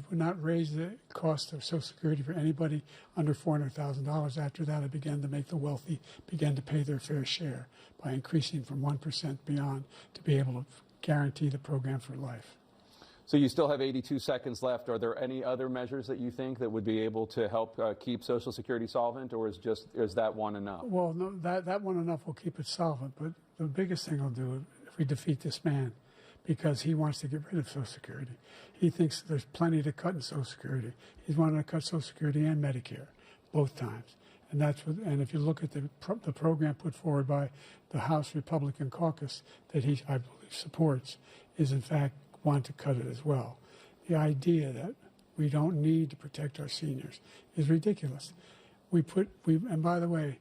would not raise the cost of Social Security for anybody under $400,000. After that, I began to make the wealthy begin to pay their fair share by increasing from 1% beyond to be able to guarantee the program for life. So you still have 82 seconds left. Are there any other measures that you think that would be able to help keep Social Security solvent, or is that one enough? Well, no, that one enough will keep it solvent. But the biggest thing I'll do if we defeat this man, because he wants to get rid of Social Security. He thinks there's plenty to cut in Social Security. He's wanting to cut Social Security and Medicare, both times. And and if you look at the program put forward by the House Republican caucus that I believe supports, is in fact want to cut it as well. The idea that we don't need to protect our seniors is ridiculous. And by the way,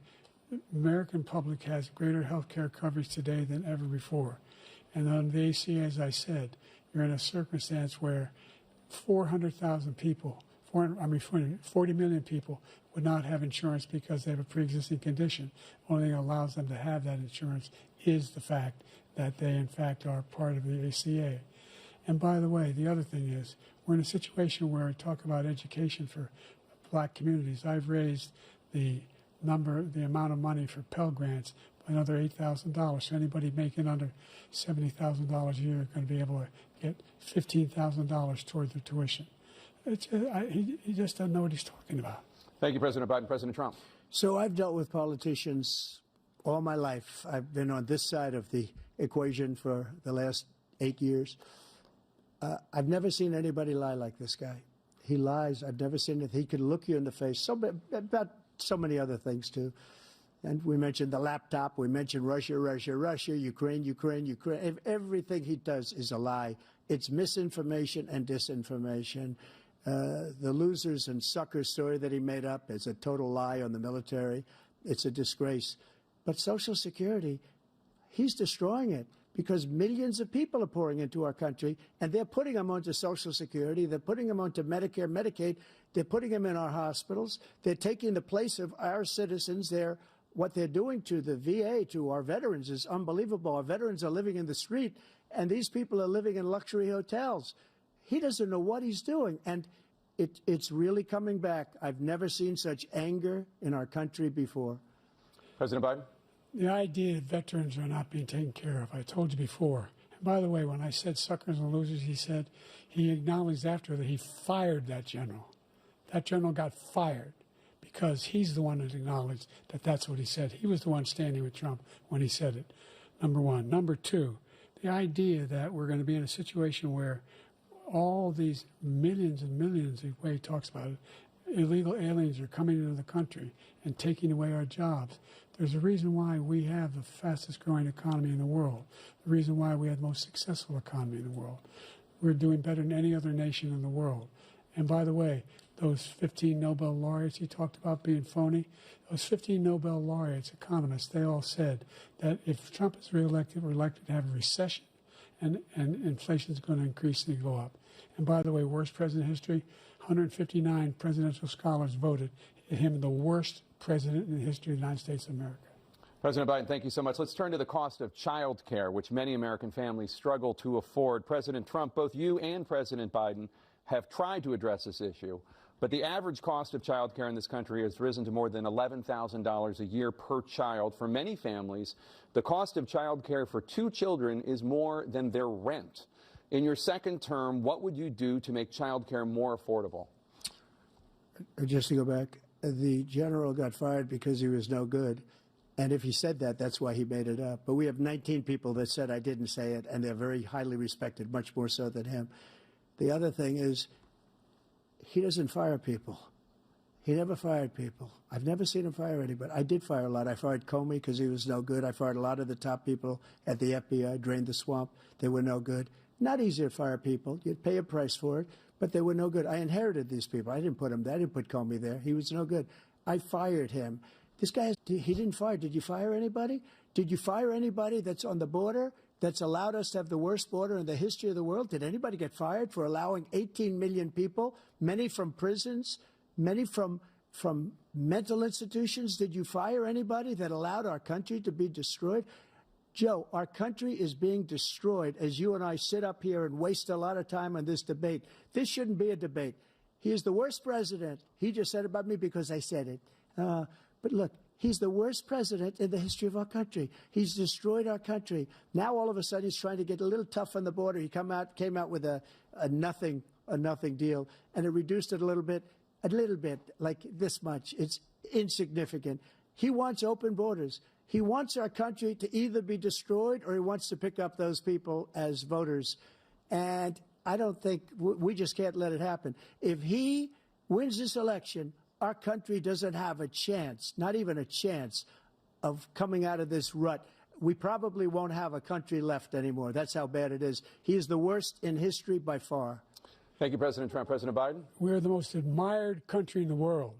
the American public has greater health care coverage today than ever before. And on the ACA, as I said, you're in a circumstance where 400,000 people, 40 million people would not have insurance because they have a pre-existing condition. The only thing that allows them to have that insurance is the fact that they, in fact, are part of the ACA. And by the way, the other thing is, we're in a situation where I talk about education for black communities. I've raised the amount of money for Pell Grants by another $8,000. So anybody making under $70,000 a year is going to be able to get $15,000 toward their tuition. He just doesn't know what he's talking about. Thank you, President Biden. President Trump. So I've dealt with politicians all my life. I've been on this side of the equation for the last 8 years. I've never seen anybody lie like this guy. He lies. I've never seen it. He can look you in the face. About so many other things, too. And we mentioned the laptop. We mentioned Russia, Ukraine. Everything he does is a lie. It's misinformation and disinformation. The losers and suckers story that he made up is a total lie on the military. It's a disgrace. But Social Security, he's destroying it because millions of people are pouring into our country, and they're putting them onto Social Security. They're putting them onto Medicare, Medicaid. They're putting them in our hospitals. They're taking the place of our citizens. What they're doing to the VA, to our veterans, is unbelievable. Our veterans are living in the street, and these people are living in luxury hotels. He doesn't know what he's doing, and it's really coming back. I've never seen such anger in our country before. President Biden. The idea that veterans are not being taken care of, I told you before. And by the way, when I said suckers and losers, he acknowledged after that he fired that general. That general got fired because he's the one that acknowledged that that's what he said. He was the one standing with Trump when he said it, number one. Number two, the idea that we're going to be in a situation where all these millions and millions, the way he talks about it, illegal aliens are coming into the country and taking away our jobs. There's a reason why we have the fastest growing economy in the world, the reason why we have the most successful economy in the world. We're doing better than any other nation in the world. And by the way, those 15 Nobel laureates he talked about being phony, those 15 Nobel laureates, economists, they all said that if Trump is reelected, we're likely to have a recession and inflation is going to increasingly go up. And by the way, worst president in history, 159 presidential scholars voted him the worst president in the history of the United States of America. President Biden, thank you so much. Let's turn to the cost of child care, which many American families struggle to afford. President Trump, both you and President Biden have tried to address this issue, but the average cost of child care in this country has risen to more than $11,000 a year per child. For many families, the cost of child care for 2 children is more than their rent. In your second term, what would you do to make child care more affordable? Just to go back, the general got fired because he was no good. And if he said that, that's why he made it up. But we have 19 people that said I didn't say it, and they're very highly respected, much more so than him. The other thing is, he doesn't fire people. He never fired people. I've never seen him fire anybody. I did fire a lot. I fired Comey because he was no good. I fired a lot of the top people at the FBI, drained the swamp. They were no good. Not easy to fire people. You'd pay a price for it, but they were no good. I inherited these people. I didn't put him there. I didn't put Comey there. He was no good. I fired him. This guy, he didn't fire. Did you fire anybody? Did you fire anybody that's on the border that's allowed us to have the worst border in the history of the world? Did anybody get fired for allowing 18 million people, many from prisons, many from mental institutions? Did you fire anybody that allowed our country to be destroyed? Joe, our country is being destroyed as you and I sit up here and waste a lot of time on this debate. This shouldn't be a debate. He is the worst president. He just said about me because I said it. But look, he's the worst president in the history of our country. He's destroyed our country. Now all of a sudden he's trying to get a little tough on the border. He came out with a nothing deal, and it reduced it a little bit, like this much. It's insignificant. He wants open borders. He wants our country to either be destroyed or he wants to pick up those people as voters. And I don't think we just can't let it happen. If he wins this election, our country doesn't have a chance, not even a chance, of coming out of this rut. We probably won't have a country left anymore. That's how bad it is. He is the worst in history by far. Thank you, President Trump. President Biden? We're the most admired country in the world.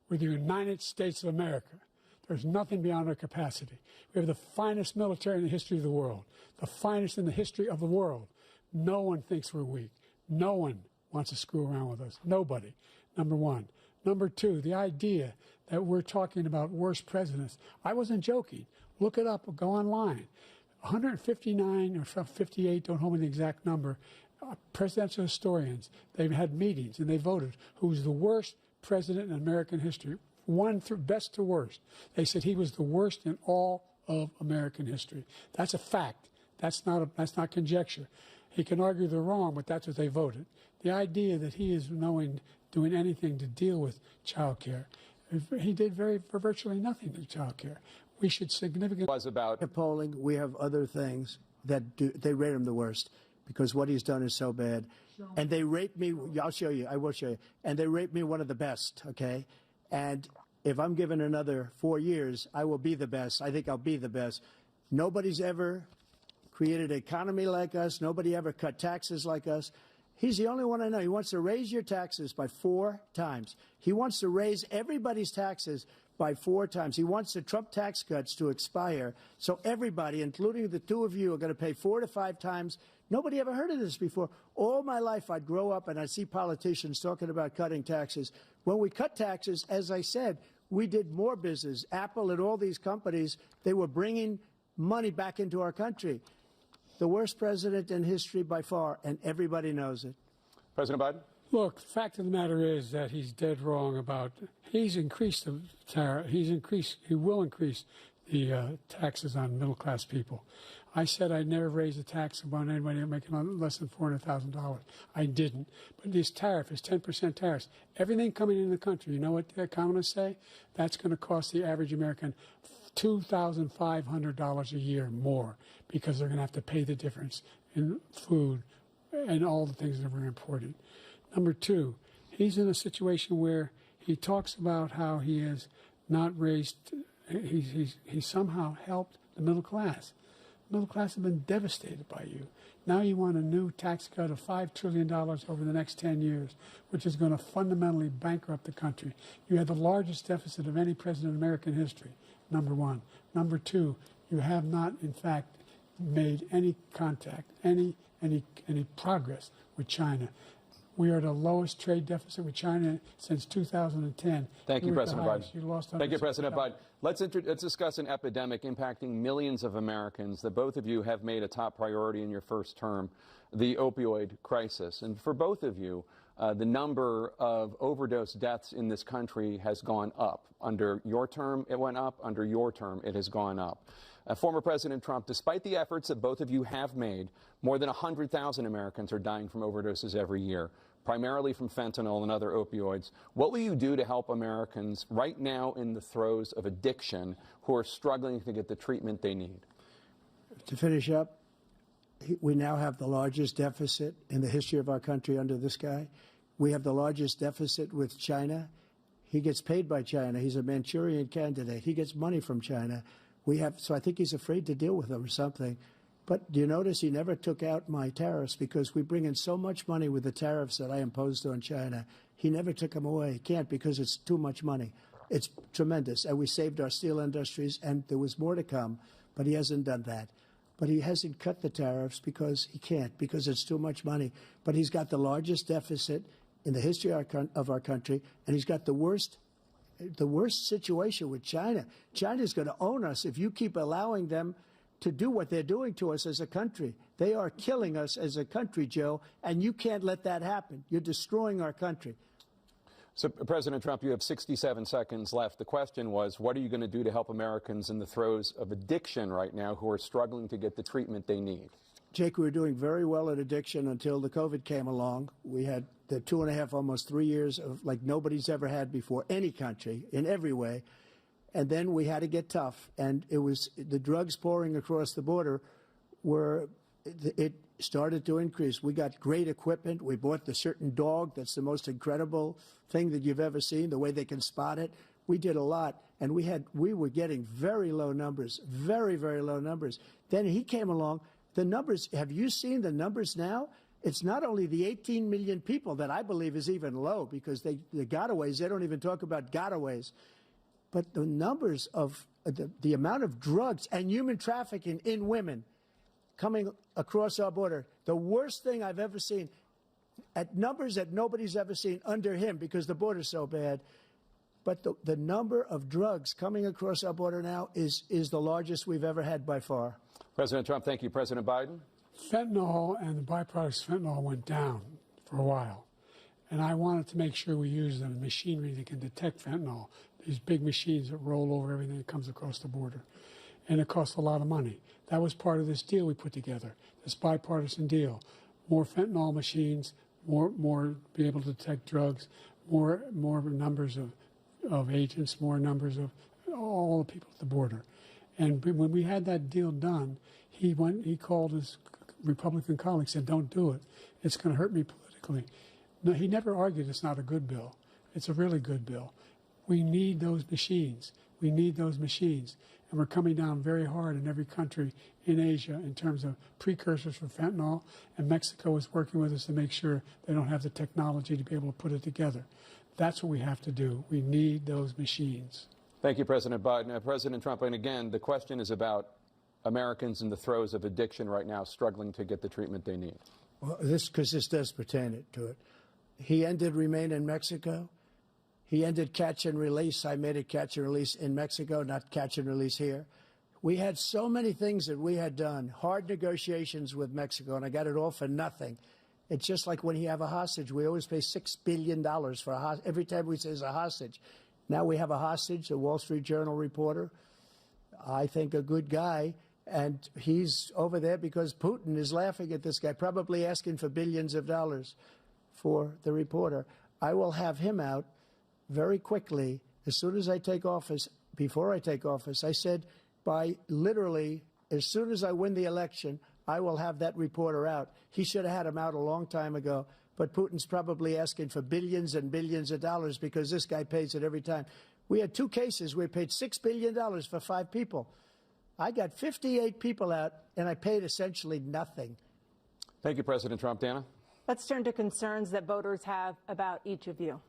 We're the United States of America. There's nothing beyond our capacity. We have the finest military in the history of the world, the finest in the history of the world. No one thinks we're weak. No one wants to screw around with us. Nobody. Number one. Number two, the idea that we're talking about worst presidents. I wasn't joking. Look it up or go online. 159 or 58, don't hold me the exact number, presidential historians, they've had meetings and they voted who's the worst president in American history. One through best to worst. They said he was the worst in all of American history. That's a fact. That's not conjecture. He can argue they're wrong, but that's what they voted. The idea that he is doing anything to deal with child care, he did virtually nothing to child care. We should significantly. Was about The polling, we have other things that they rate him the worst because what he's done is so bad. And they rate me, I'll show you, I will show you. And they rate me one of the best, okay? And if I'm given another 4 years, I will be the best. I think I'll be the best. Nobody's ever created an economy like us. Nobody ever cut taxes like us. He's the only one I know. He wants to raise your taxes by 4 times. He wants to raise everybody's taxes by 4 times. He wants the Trump tax cuts to expire. So everybody, including the two of you, are going to pay 4 to 5 times. Nobody ever heard of this before. All my life, I'd grow up and I'd see politicians talking about cutting taxes. When we cut taxes, as I said, we did more business. Apple and all these companies, they were bringing money back into our country. The worst president in history by far, and everybody knows it. President Biden? Look, the fact of the matter is that he's dead wrong about, he's increased the tariff, he will increase the taxes on middle-class people. I said I'd never raise a tax on anybody making less than $400,000. I didn't. But this tariff is 10% tariffs. Everything coming in the country, you know what the economists say? That's going to cost the average American $2,500 a year more because they're going to have to pay the difference in food and all the things that are very important. Number two, he's in a situation where he talks about how he has not raised, he somehow helped the middle class. The middle class have been devastated by you. Now you want a new tax cut of $5 trillion over the next 10 years, which is going to fundamentally bankrupt the country. You had the largest deficit of any president in American history, number one. Number two, you have not, in fact, made any contact, any progress with China. We are the lowest trade deficit with China since 2010. Thank you, President Biden. You lost Thank you, President Biden. Let's discuss an epidemic impacting millions of Americans that both of you have made a top priority in your first term, the opioid crisis. And for both of you, the number of overdose deaths in this country has gone up. Under your term, it went up. Under your term, it has gone up. Former President Trump, despite the efforts that both of you have made, more than 100,000 Americans are dying from overdoses every year, primarily from fentanyl and other opioids. What will you do to help Americans right now in the throes of addiction who are struggling to get the treatment they need? To finish up, we now have the largest deficit in the history of our country under this guy. We have the largest deficit with China. He gets paid by China. He's a Manchurian candidate. He gets money from China. So I think he's afraid to deal with them or something. But do you notice he never took out my tariffs because we bring in so much money with the tariffs that I imposed on China. He never took them away. He can't because it's too much money. It's tremendous. And we saved our steel industries, and there was more to come, but he hasn't done that. But he hasn't cut the tariffs because he can't, because it's too much money. But he's got the largest deficit in the history of our country, and he's got the worst situation with China. China's going to own us if you keep allowing them to do what they're doing to us as a country. They are killing us as a country, Joe, and you can't let that happen. You're destroying our country. So, President Trump, you have 67 seconds left. The question was, what are you going to do to help Americans in the throes of addiction right now who are struggling to get the treatment they need? Jake, we were doing very well at addiction until the COVID came along. We had the 2.5, almost 3 years of like nobody's ever had before, any country, in every way. And then we had to get tough. And it was the drugs pouring across the border it started to increase. We got great equipment. We bought the certain dog that's the most incredible thing that you've ever seen, the way they can spot it. We did a lot, and we were getting very low numbers, very, very low numbers. Then he came along. The numbers, have you seen the numbers now? It's not only the 18 million people that I believe is even low because the gotaways, they don't even talk about gotaways. But the numbers of the amount of drugs and human trafficking in women coming across our border, the worst thing I've ever seen, at numbers that nobody's ever seen under him because the border's so bad. But the number of drugs coming across our border now is the largest we've ever had by far. President Trump, thank you. President Biden? Fentanyl and the byproducts of fentanyl went down for a while. And I wanted to make sure we use the machinery that can detect fentanyl, these big machines that roll over everything that comes across the border. And it costs a lot of money. That was part of this deal we put together, this bipartisan deal. More fentanyl machines, more be able to detect drugs, more numbers of agents, more numbers of all the people at the border. And when we had that deal done, he called his Republican colleagues, said, "Don't do it. It's going to hurt me politically." No, he never argued it's not a good bill. It's a really good bill. We need those machines. We need those machines. And we're coming down very hard in every country in Asia in terms of precursors for fentanyl. And Mexico is working with us to make sure they don't have the technology to be able to put it together. That's what we have to do. We need those machines. Thank you, President Biden. President Trump, and again, the question is about Americans in the throes of addiction right now struggling to get the treatment they need. Well, this does pertain to it. He ended Remain in Mexico. He ended catch and release. I made it catch and release in Mexico, not catch and release here. We had so many things that we had done, hard negotiations with Mexico, and I got it all for nothing. It's just like when you have a hostage. We always pay $6 billion for a hostage. Every time we say it's a hostage. Now we have a hostage, a Wall Street Journal reporter, I think a good guy, and he's over there because Putin is laughing at this guy, probably asking for billions of dollars for the reporter. I will have him out very quickly as soon as I take office. Before I take office, I said by literally as soon as I win the election, I will have that reporter out. He should have had him out a long time ago. But Putin's probably asking for billions and billions of dollars because this guy pays it every time. We had 2 cases where we paid $6 billion for 5 people. I got 58 people out, and I paid essentially nothing. Thank you, President Trump. Dana? Let's turn to concerns that voters have about each of you.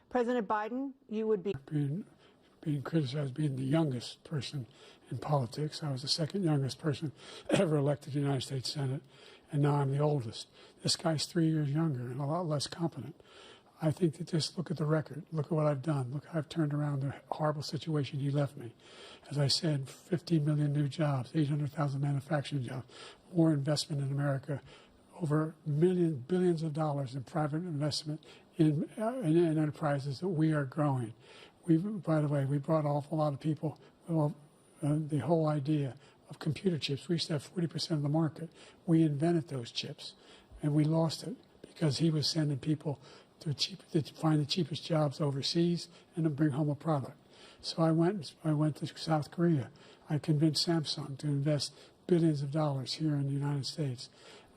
President Biden, you would be being criticized as being the youngest person in politics. I was the second youngest person ever elected to the United States Senate, and now I'm the oldest. This guy's 3 years younger and a lot less competent. I think that just look at the record. Look at what I've done. Look how I've turned around the horrible situation he left me. As I said, 15 million new jobs, 800,000 manufacturing jobs, more investment in America, over billions of dollars in private investment in enterprises that we are growing. By the way, we brought an awful lot of people. Well, the whole idea of computer chips. We used to have 40% of the market. We invented those chips, and we lost it because he was sending people to find the cheapest jobs overseas and then bring home a product. So I went to South Korea. I convinced Samsung to invest billions of dollars here in the United States.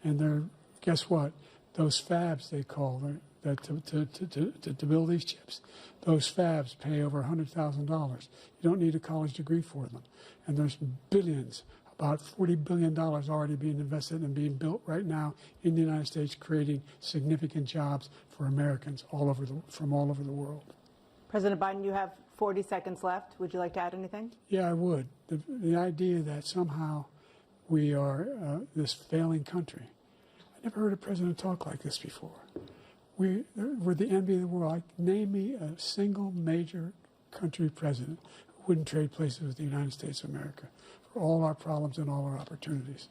And guess what? Those fabs, they call that to build these chips, those fabs pay over $100,000. You don't need a college degree for them. And there's billions, about $40 billion already being invested and being built right now in the United States, creating significant jobs for Americans from all over the world. President Biden, you have 40 seconds left. Would you like to add anything? Yeah, I would. The idea that somehow we are this failing country. I never heard a president talk like this before. We're the envy of the world. Name me a single major country president who wouldn't trade places with the United States of America for all our problems and all our opportunities.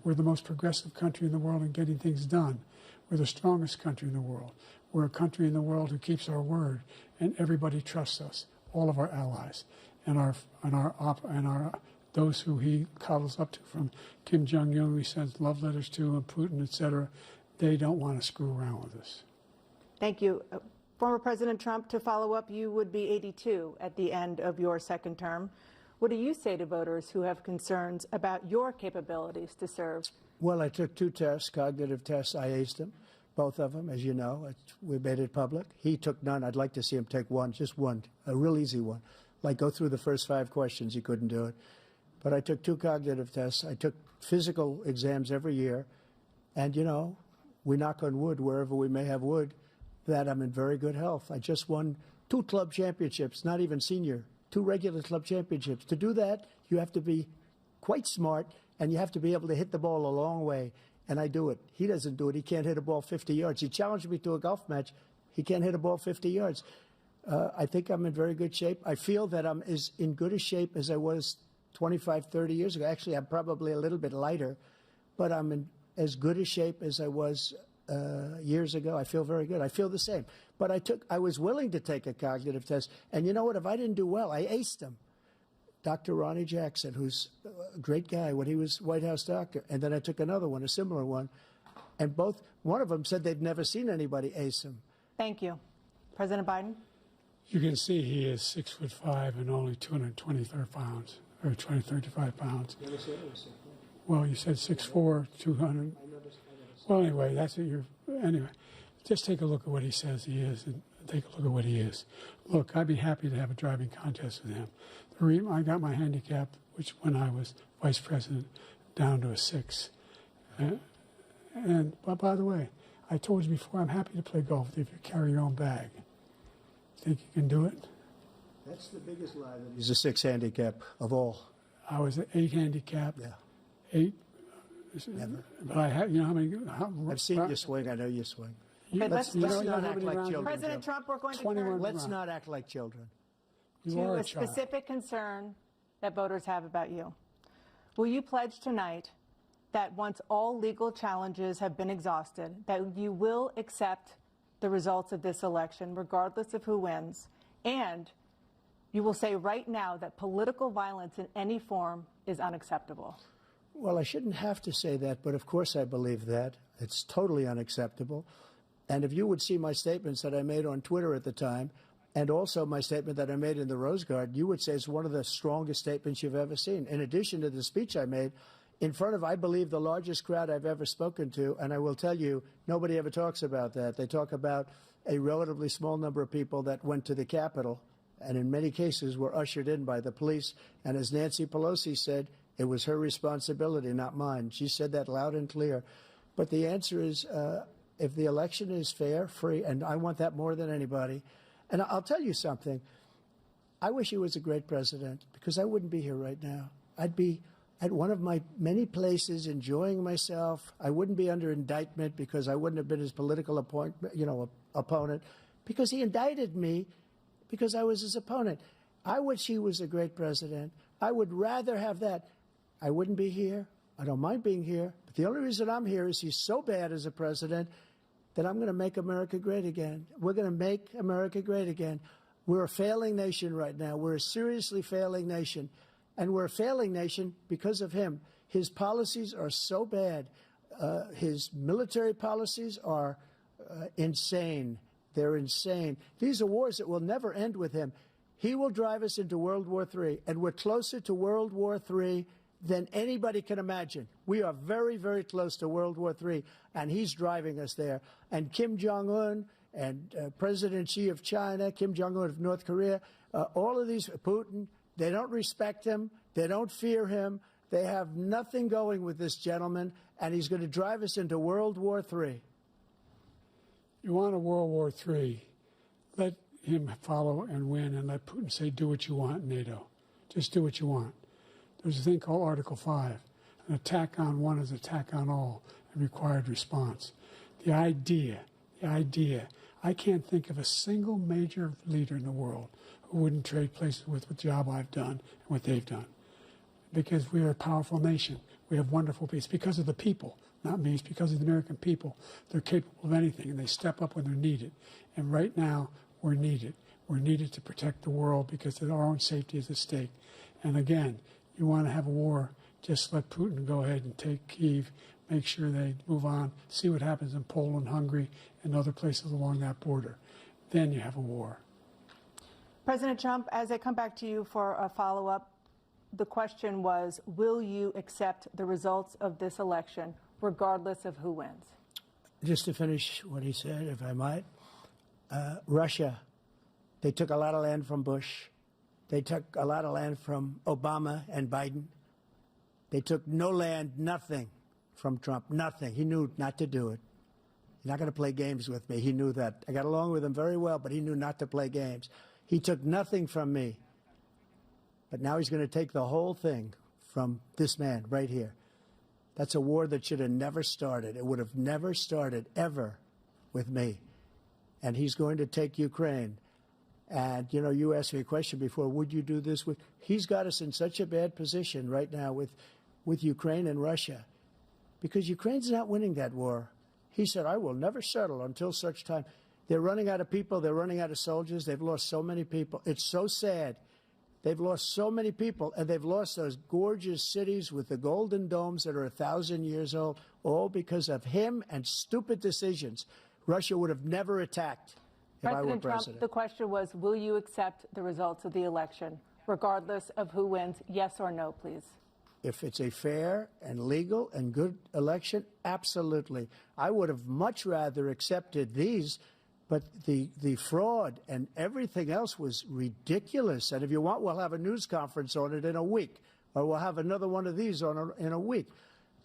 We're the most progressive country in the world in getting things done. We're the strongest country in the world. We're a country in the world who keeps our word, and everybody trusts us. All of our allies and those who he coddles up to, from Kim Jong-un, he sends love letters to, and Putin, etc. They don't want to screw around with us. Thank you. Former President Trump, to follow up, you would be 82 at the end of your second term. What do you say to voters who have concerns about your capabilities to serve? Well, I took 2 tests, cognitive tests. I aced them, both of them, as you know. We made it public. He took none. I'd like to see him take one, just one, a real easy one. Like go through the first 5 questions. He couldn't do it. But I took 2 cognitive tests. I took physical exams every year. And, you know, we knock on wood wherever we may have wood, that I'm in very good health. I just won 2 club championships, not even senior, 2 regular club championships. To do that, you have to be quite smart, and you have to be able to hit the ball a long way. And I do it. He doesn't do it. He can't hit a ball 50 yards. He challenged me to a golf match. He can't hit a ball 50 yards. I think I'm in very good shape. I feel that I'm as in good a shape as I was 25, 30 years ago. Actually, I'm probably a little bit lighter, but I'm in as good a shape as I was years ago. I feel very good. I feel the same. But I was willing to take a cognitive test. And you know what? If I didn't do well, I aced them. Dr. Ronnie Jackson, who's a great guy when he was White House doctor. And then I took another one, a similar one. And one of them said they'd never seen anybody ace him. Thank you. President Biden? You can see he is 6'5" and only 223 pounds, or 235 pounds. Well, you said 6'4", 200. Well, anyway, anyway, just take a look at what he says he is, and take a look at what he is. Look, I'd be happy to have a driving contest with him. I got my handicap, which when I was vice president, down to a 6. But by the way, I told you before, I'm happy to play golf if you carry your own bag. Think you can do it? That's the biggest lie. That he's a 6 handicap of all. I was an 8 handicap. Yeah. 8. Never. But I had, you know how many? I've seen you swing. I know you swing. Let's not act like children. President Trump, we're going to 21 turn Let's not act like children. You are to a a child. specific concern that voters have about you. Will you pledge tonight that once all legal challenges have been exhausted, that you will accept the results of this election, regardless of who wins, and you will say right now that political violence in any form is unacceptable? Well, I shouldn't have to say that, but of course I believe that. It's totally unacceptable. And if you would see my statements that I made on Twitter at the time, and also my statement that I made in the Rose Garden, you would say it's one of the strongest statements you've ever seen. In addition to the speech I made in front of, I believe, the largest crowd I've ever spoken to, and I will tell you, nobody ever talks about that. They talk about a relatively small number of people that went to the Capitol, and in many cases were ushered in by the police. And as Nancy Pelosi said, it was her responsibility, not mine. She said that loud and clear. But the answer is, if the election is fair, free, and I want that more than anybody. And I'll tell you something. I wish he was a great president, because I wouldn't be here right now. I'd be at one of my many places enjoying myself. I wouldn't be under indictment because I wouldn't have been his political opponent, because he indicted me because I was his opponent. I wish he was a great president. I would rather have that. I wouldn't be here. I don't mind being here. But the only reason I'm here is he's so bad as a president that I'm going to make America great again. We're going to make America great again. We're a failing nation right now. We're a seriously failing nation. And we're a failing nation because of him. His policies are so bad. His military policies are insane. They're insane. These are wars that will never end with him. He will drive us into World War III, and we're closer to World War III than anybody can imagine. We are very, very close to World War III, and he's driving us there. And Kim Jong-un and President Xi of China, Kim Jong-un of North Korea, all of these, Putin, they don't respect him. They don't fear him. They have nothing going with this gentleman, and he's going to drive us into World War III. You want a World War III, let him follow and win, and let Putin say, do what you want, NATO. Just do what you want. There's a thing called Article 5. An attack on one is an attack on all, and required response. The idea, I can't think of a single major leader in the world who wouldn't trade places with the job I've done and what they've done. Because we are a powerful nation. We have wonderful peace. It's because of the people, not me. It's because of the American people. They're capable of anything, and they step up when they're needed. And right now, we're needed. We're needed to protect the world because our own safety is at stake. And again, you want to have a war, just let Putin go ahead and take Kyiv, make sure they move on, see what happens in Poland, Hungary, and other places along that border. Then you have a war. President Trump, as I come back to you for a follow-up, the question was, will you accept the results of this election, regardless of who wins? Just to finish what he said, if I might, Russia, they took a lot of land from Bush. They took a lot of land from Obama and Biden. They took no land, nothing from Trump, nothing. He knew not to do it. He's not going to play games with me. He knew that. I got along with him very well, but he knew not to play games. He took nothing from me. But now he's going to take the whole thing from this man right here. That's a war that should have never started. It would have never started ever with me. And he's going to take Ukraine. And, you know, you asked me a question before, would you do this with? He's got us in such a bad position right now with Ukraine and Russia because Ukraine's not winning that war. He said, I will never settle until such time. They're running out of people. They're running out of soldiers. They've lost so many people. It's so sad. They've lost so many people, and they've lost those gorgeous cities with the golden domes that are 1,000 years old, all because of him and stupid decisions. Russia would have never attacked if I were President Trump, president. the question was, will you accept the results of the election, regardless of who wins? Yes or no, please. If it's a fair and legal and good election, absolutely. I would have much rather accepted these. But the fraud and everything else was ridiculous. And if you want, we'll have a news conference on it in a week, or we'll have another one of these in a week.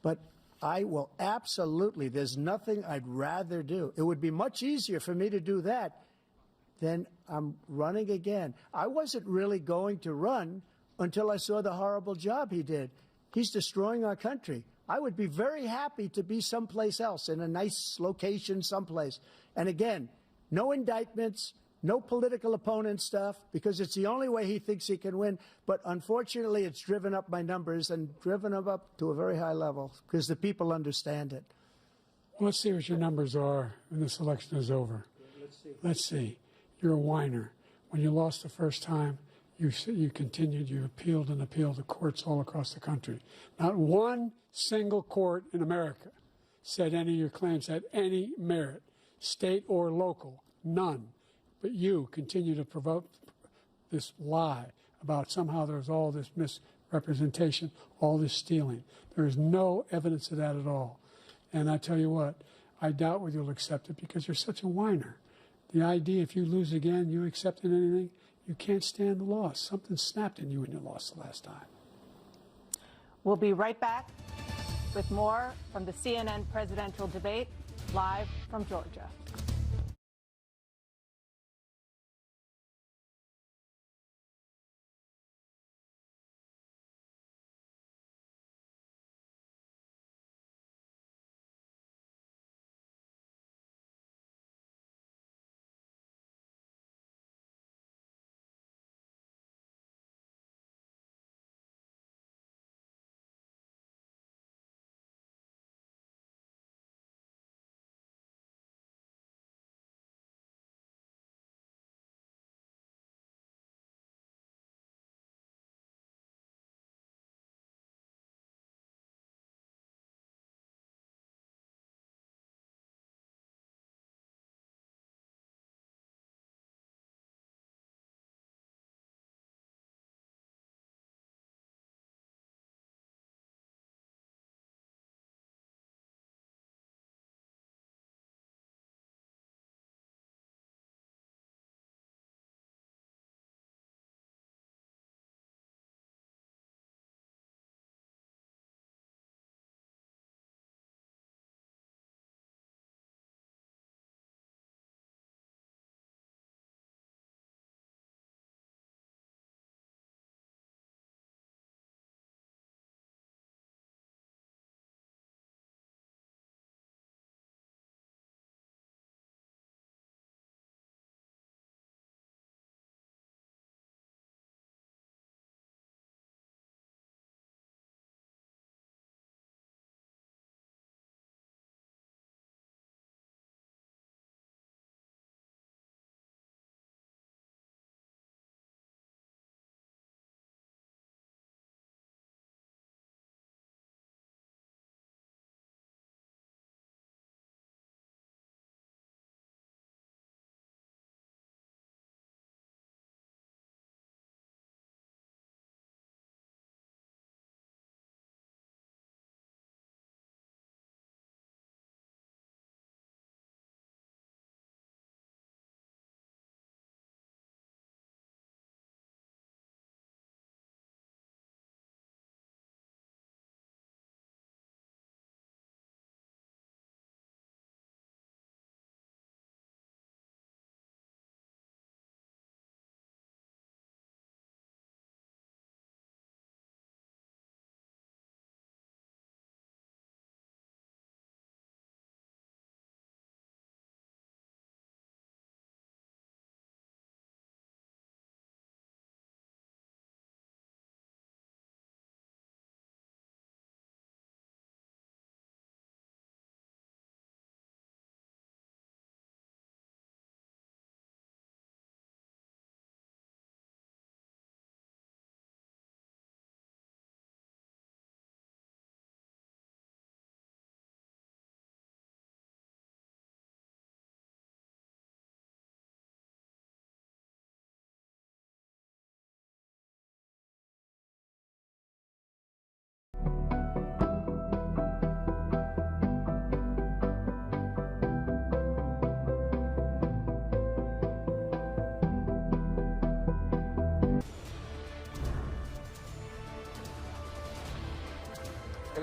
But I will absolutely, there's nothing I'd rather do. It would be much easier for me to do that than I'm running again. I wasn't really going to run until I saw the horrible job he did. He's destroying our country. I would be very happy to be someplace else, in a nice location someplace. And again, no indictments, no political opponent stuff, because it's the only way he thinks he can win. But unfortunately, it's driven up my numbers and driven them up to a very high level because the people understand it. Well, let's see what your numbers are when this election is over. Let's see. You're a whiner. When you lost the first time, you continued, you appealed and appealed to courts all across the country. Not one single court in America said any of your claims had any merit, state or local, none. But you continue to provoke this lie about somehow there's all this misrepresentation, all this stealing. There is no evidence of that at all. And I tell you what, I doubt whether you'll accept it because you're such a whiner. The idea, if you lose again, you accepting anything, you can't stand the loss. Something snapped in you when you lost the last time. We'll be right back with more from the CNN presidential debate, live from Georgia.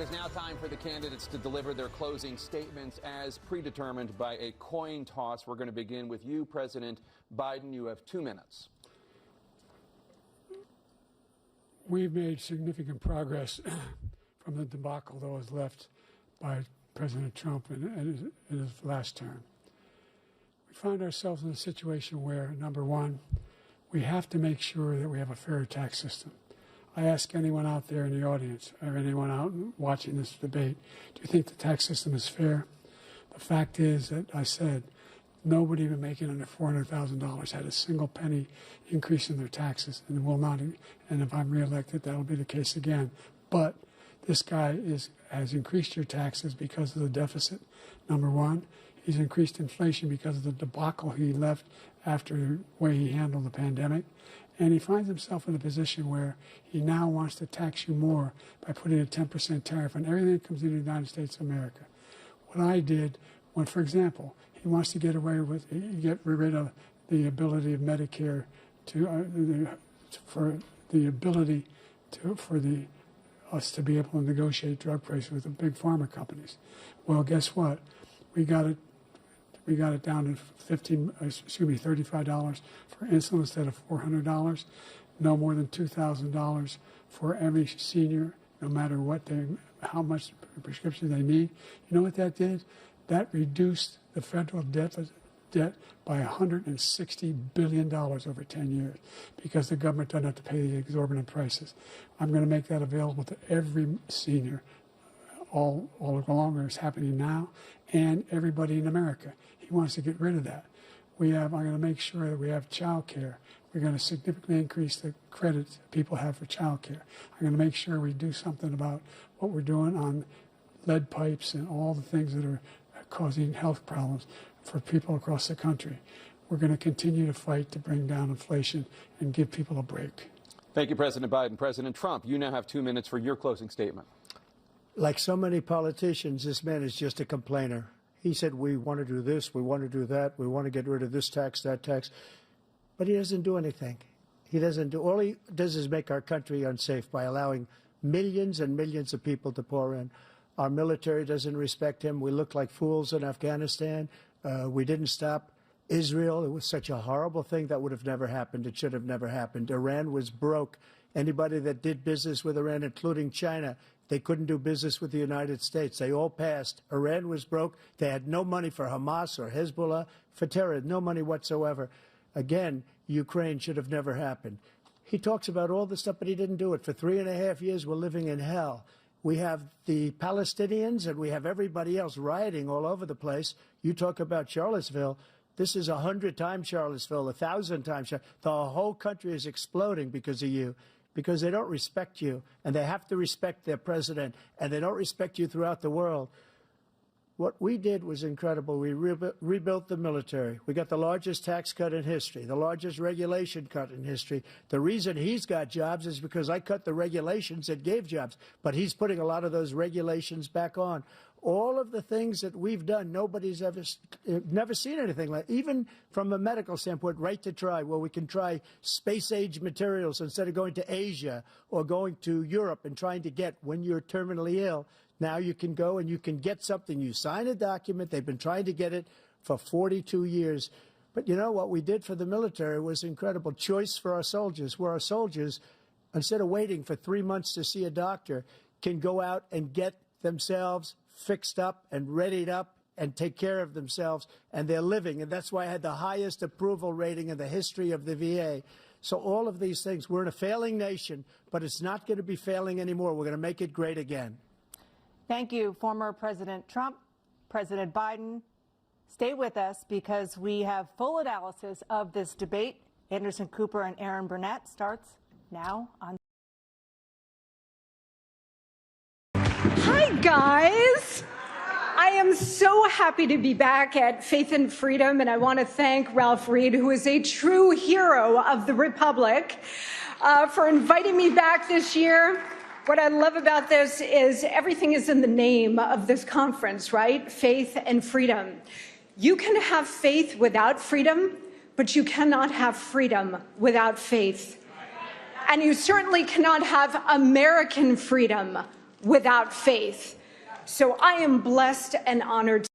It is now time for the candidates to deliver their closing statements as predetermined by a coin toss. We're going to begin with you, President Biden. You have 2 minutes. We've made significant progress from the debacle that was left by President Trump in his last term. We find ourselves in a situation where, number one, we have to make sure that we have a fair tax system. I ask anyone out there in the audience or anyone out watching this debate, do you think the tax system is fair? The fact is that I said nobody even making under $400,000 had a single penny increase in their taxes, and will not. And if I'm reelected, that'll be the case again. But this guy has increased your taxes because of the deficit, number one. He's increased inflation because of the debacle he left after the way he handled the pandemic. And he finds himself in a position where he now wants to tax you more by putting a 10% tariff on everything that comes into the United States of America. What I did, when, for example, he wants to get rid of the ability of Medicare for us to be able to negotiate drug prices with the big pharma companies. Well, guess what? We got it down to $35 for insulin instead of $400. No more than $2,000 for every senior, no matter how much prescription they need. You know what that did? That reduced the federal debt by $160 billion over 10 years because the government doesn't have to pay the exorbitant prices. I'm going to make that available to every senior all along, it's happening now, and everybody in America. He wants to get rid of that. I'm going to make sure that we have child care. We're going to significantly increase the credit people have for child care. I'm going to make sure we do something about what we're doing on lead pipes and all the things that are causing health problems for people across the country. We're going to continue to fight to bring down inflation and give people a break. Thank you, President Biden. President Trump, you now have 2 minutes for your closing statement. Like so many politicians, this man is just a complainer. He said, we want to do this, we want to do that, we want to get rid of this tax, that tax. But he doesn't do anything. All he does is make our country unsafe by allowing millions and millions of people to pour in. Our military doesn't respect him. We look like fools in Afghanistan. We didn't stop Israel. It was such a horrible thing that would have never happened. It should have never happened. Iran was broke. Anybody that did business with Iran, including China, they couldn't do business with the United States. They all passed. Iran was broke. They had no money for Hamas or Hezbollah, for terror, no money whatsoever. Again, Ukraine should have never happened. He talks about all this stuff, but he didn't do it. For 3.5 years, we're living in hell. We have the Palestinians and we have everybody else rioting all over the place. You talk about Charlottesville. This is 100 times Charlottesville, 1,000 times. The whole country is exploding because of you, because they don't respect you, and they have to respect their president, and they don't respect you throughout the world. What we did was incredible. We rebuilt the military. We got the largest tax cut in history, the largest regulation cut in history. The reason he's got jobs is because I cut the regulations that gave jobs, but he's putting a lot of those regulations back on. All of the things that we've done, nobody's never seen anything like. Even from a medical standpoint, right to try, where we can try space-age materials instead of going to Asia or going to Europe and trying to get when you're terminally ill. Now you can go and you can get something. You sign a document. They've been trying to get it for 42 years. But you know what we did for the military was incredible. Choice for our soldiers, where our soldiers, instead of waiting for 3 months to see a doctor, can go out and get themselves fixed up and readied up and take care of themselves, and they're living. And that's why I had the highest approval rating in the history of the VA. So all of these things, we're in a failing nation, but it's not going to be failing anymore. We're going to make it great again. Thank you, former President Trump, President Biden. Stay with us because we have full analysis of this debate. Anderson Cooper and Aaron Burnett starts now on. Hi, guys. I am so happy to be back at Faith and Freedom, and I want to thank Ralph Reed, who is a true hero of the Republic, for inviting me back this year. What I love about this is everything is in the name of this conference, right? Faith and freedom. You can have faith without freedom, but you cannot have freedom without faith. And you certainly cannot have American freedom without faith. So I am blessed and honored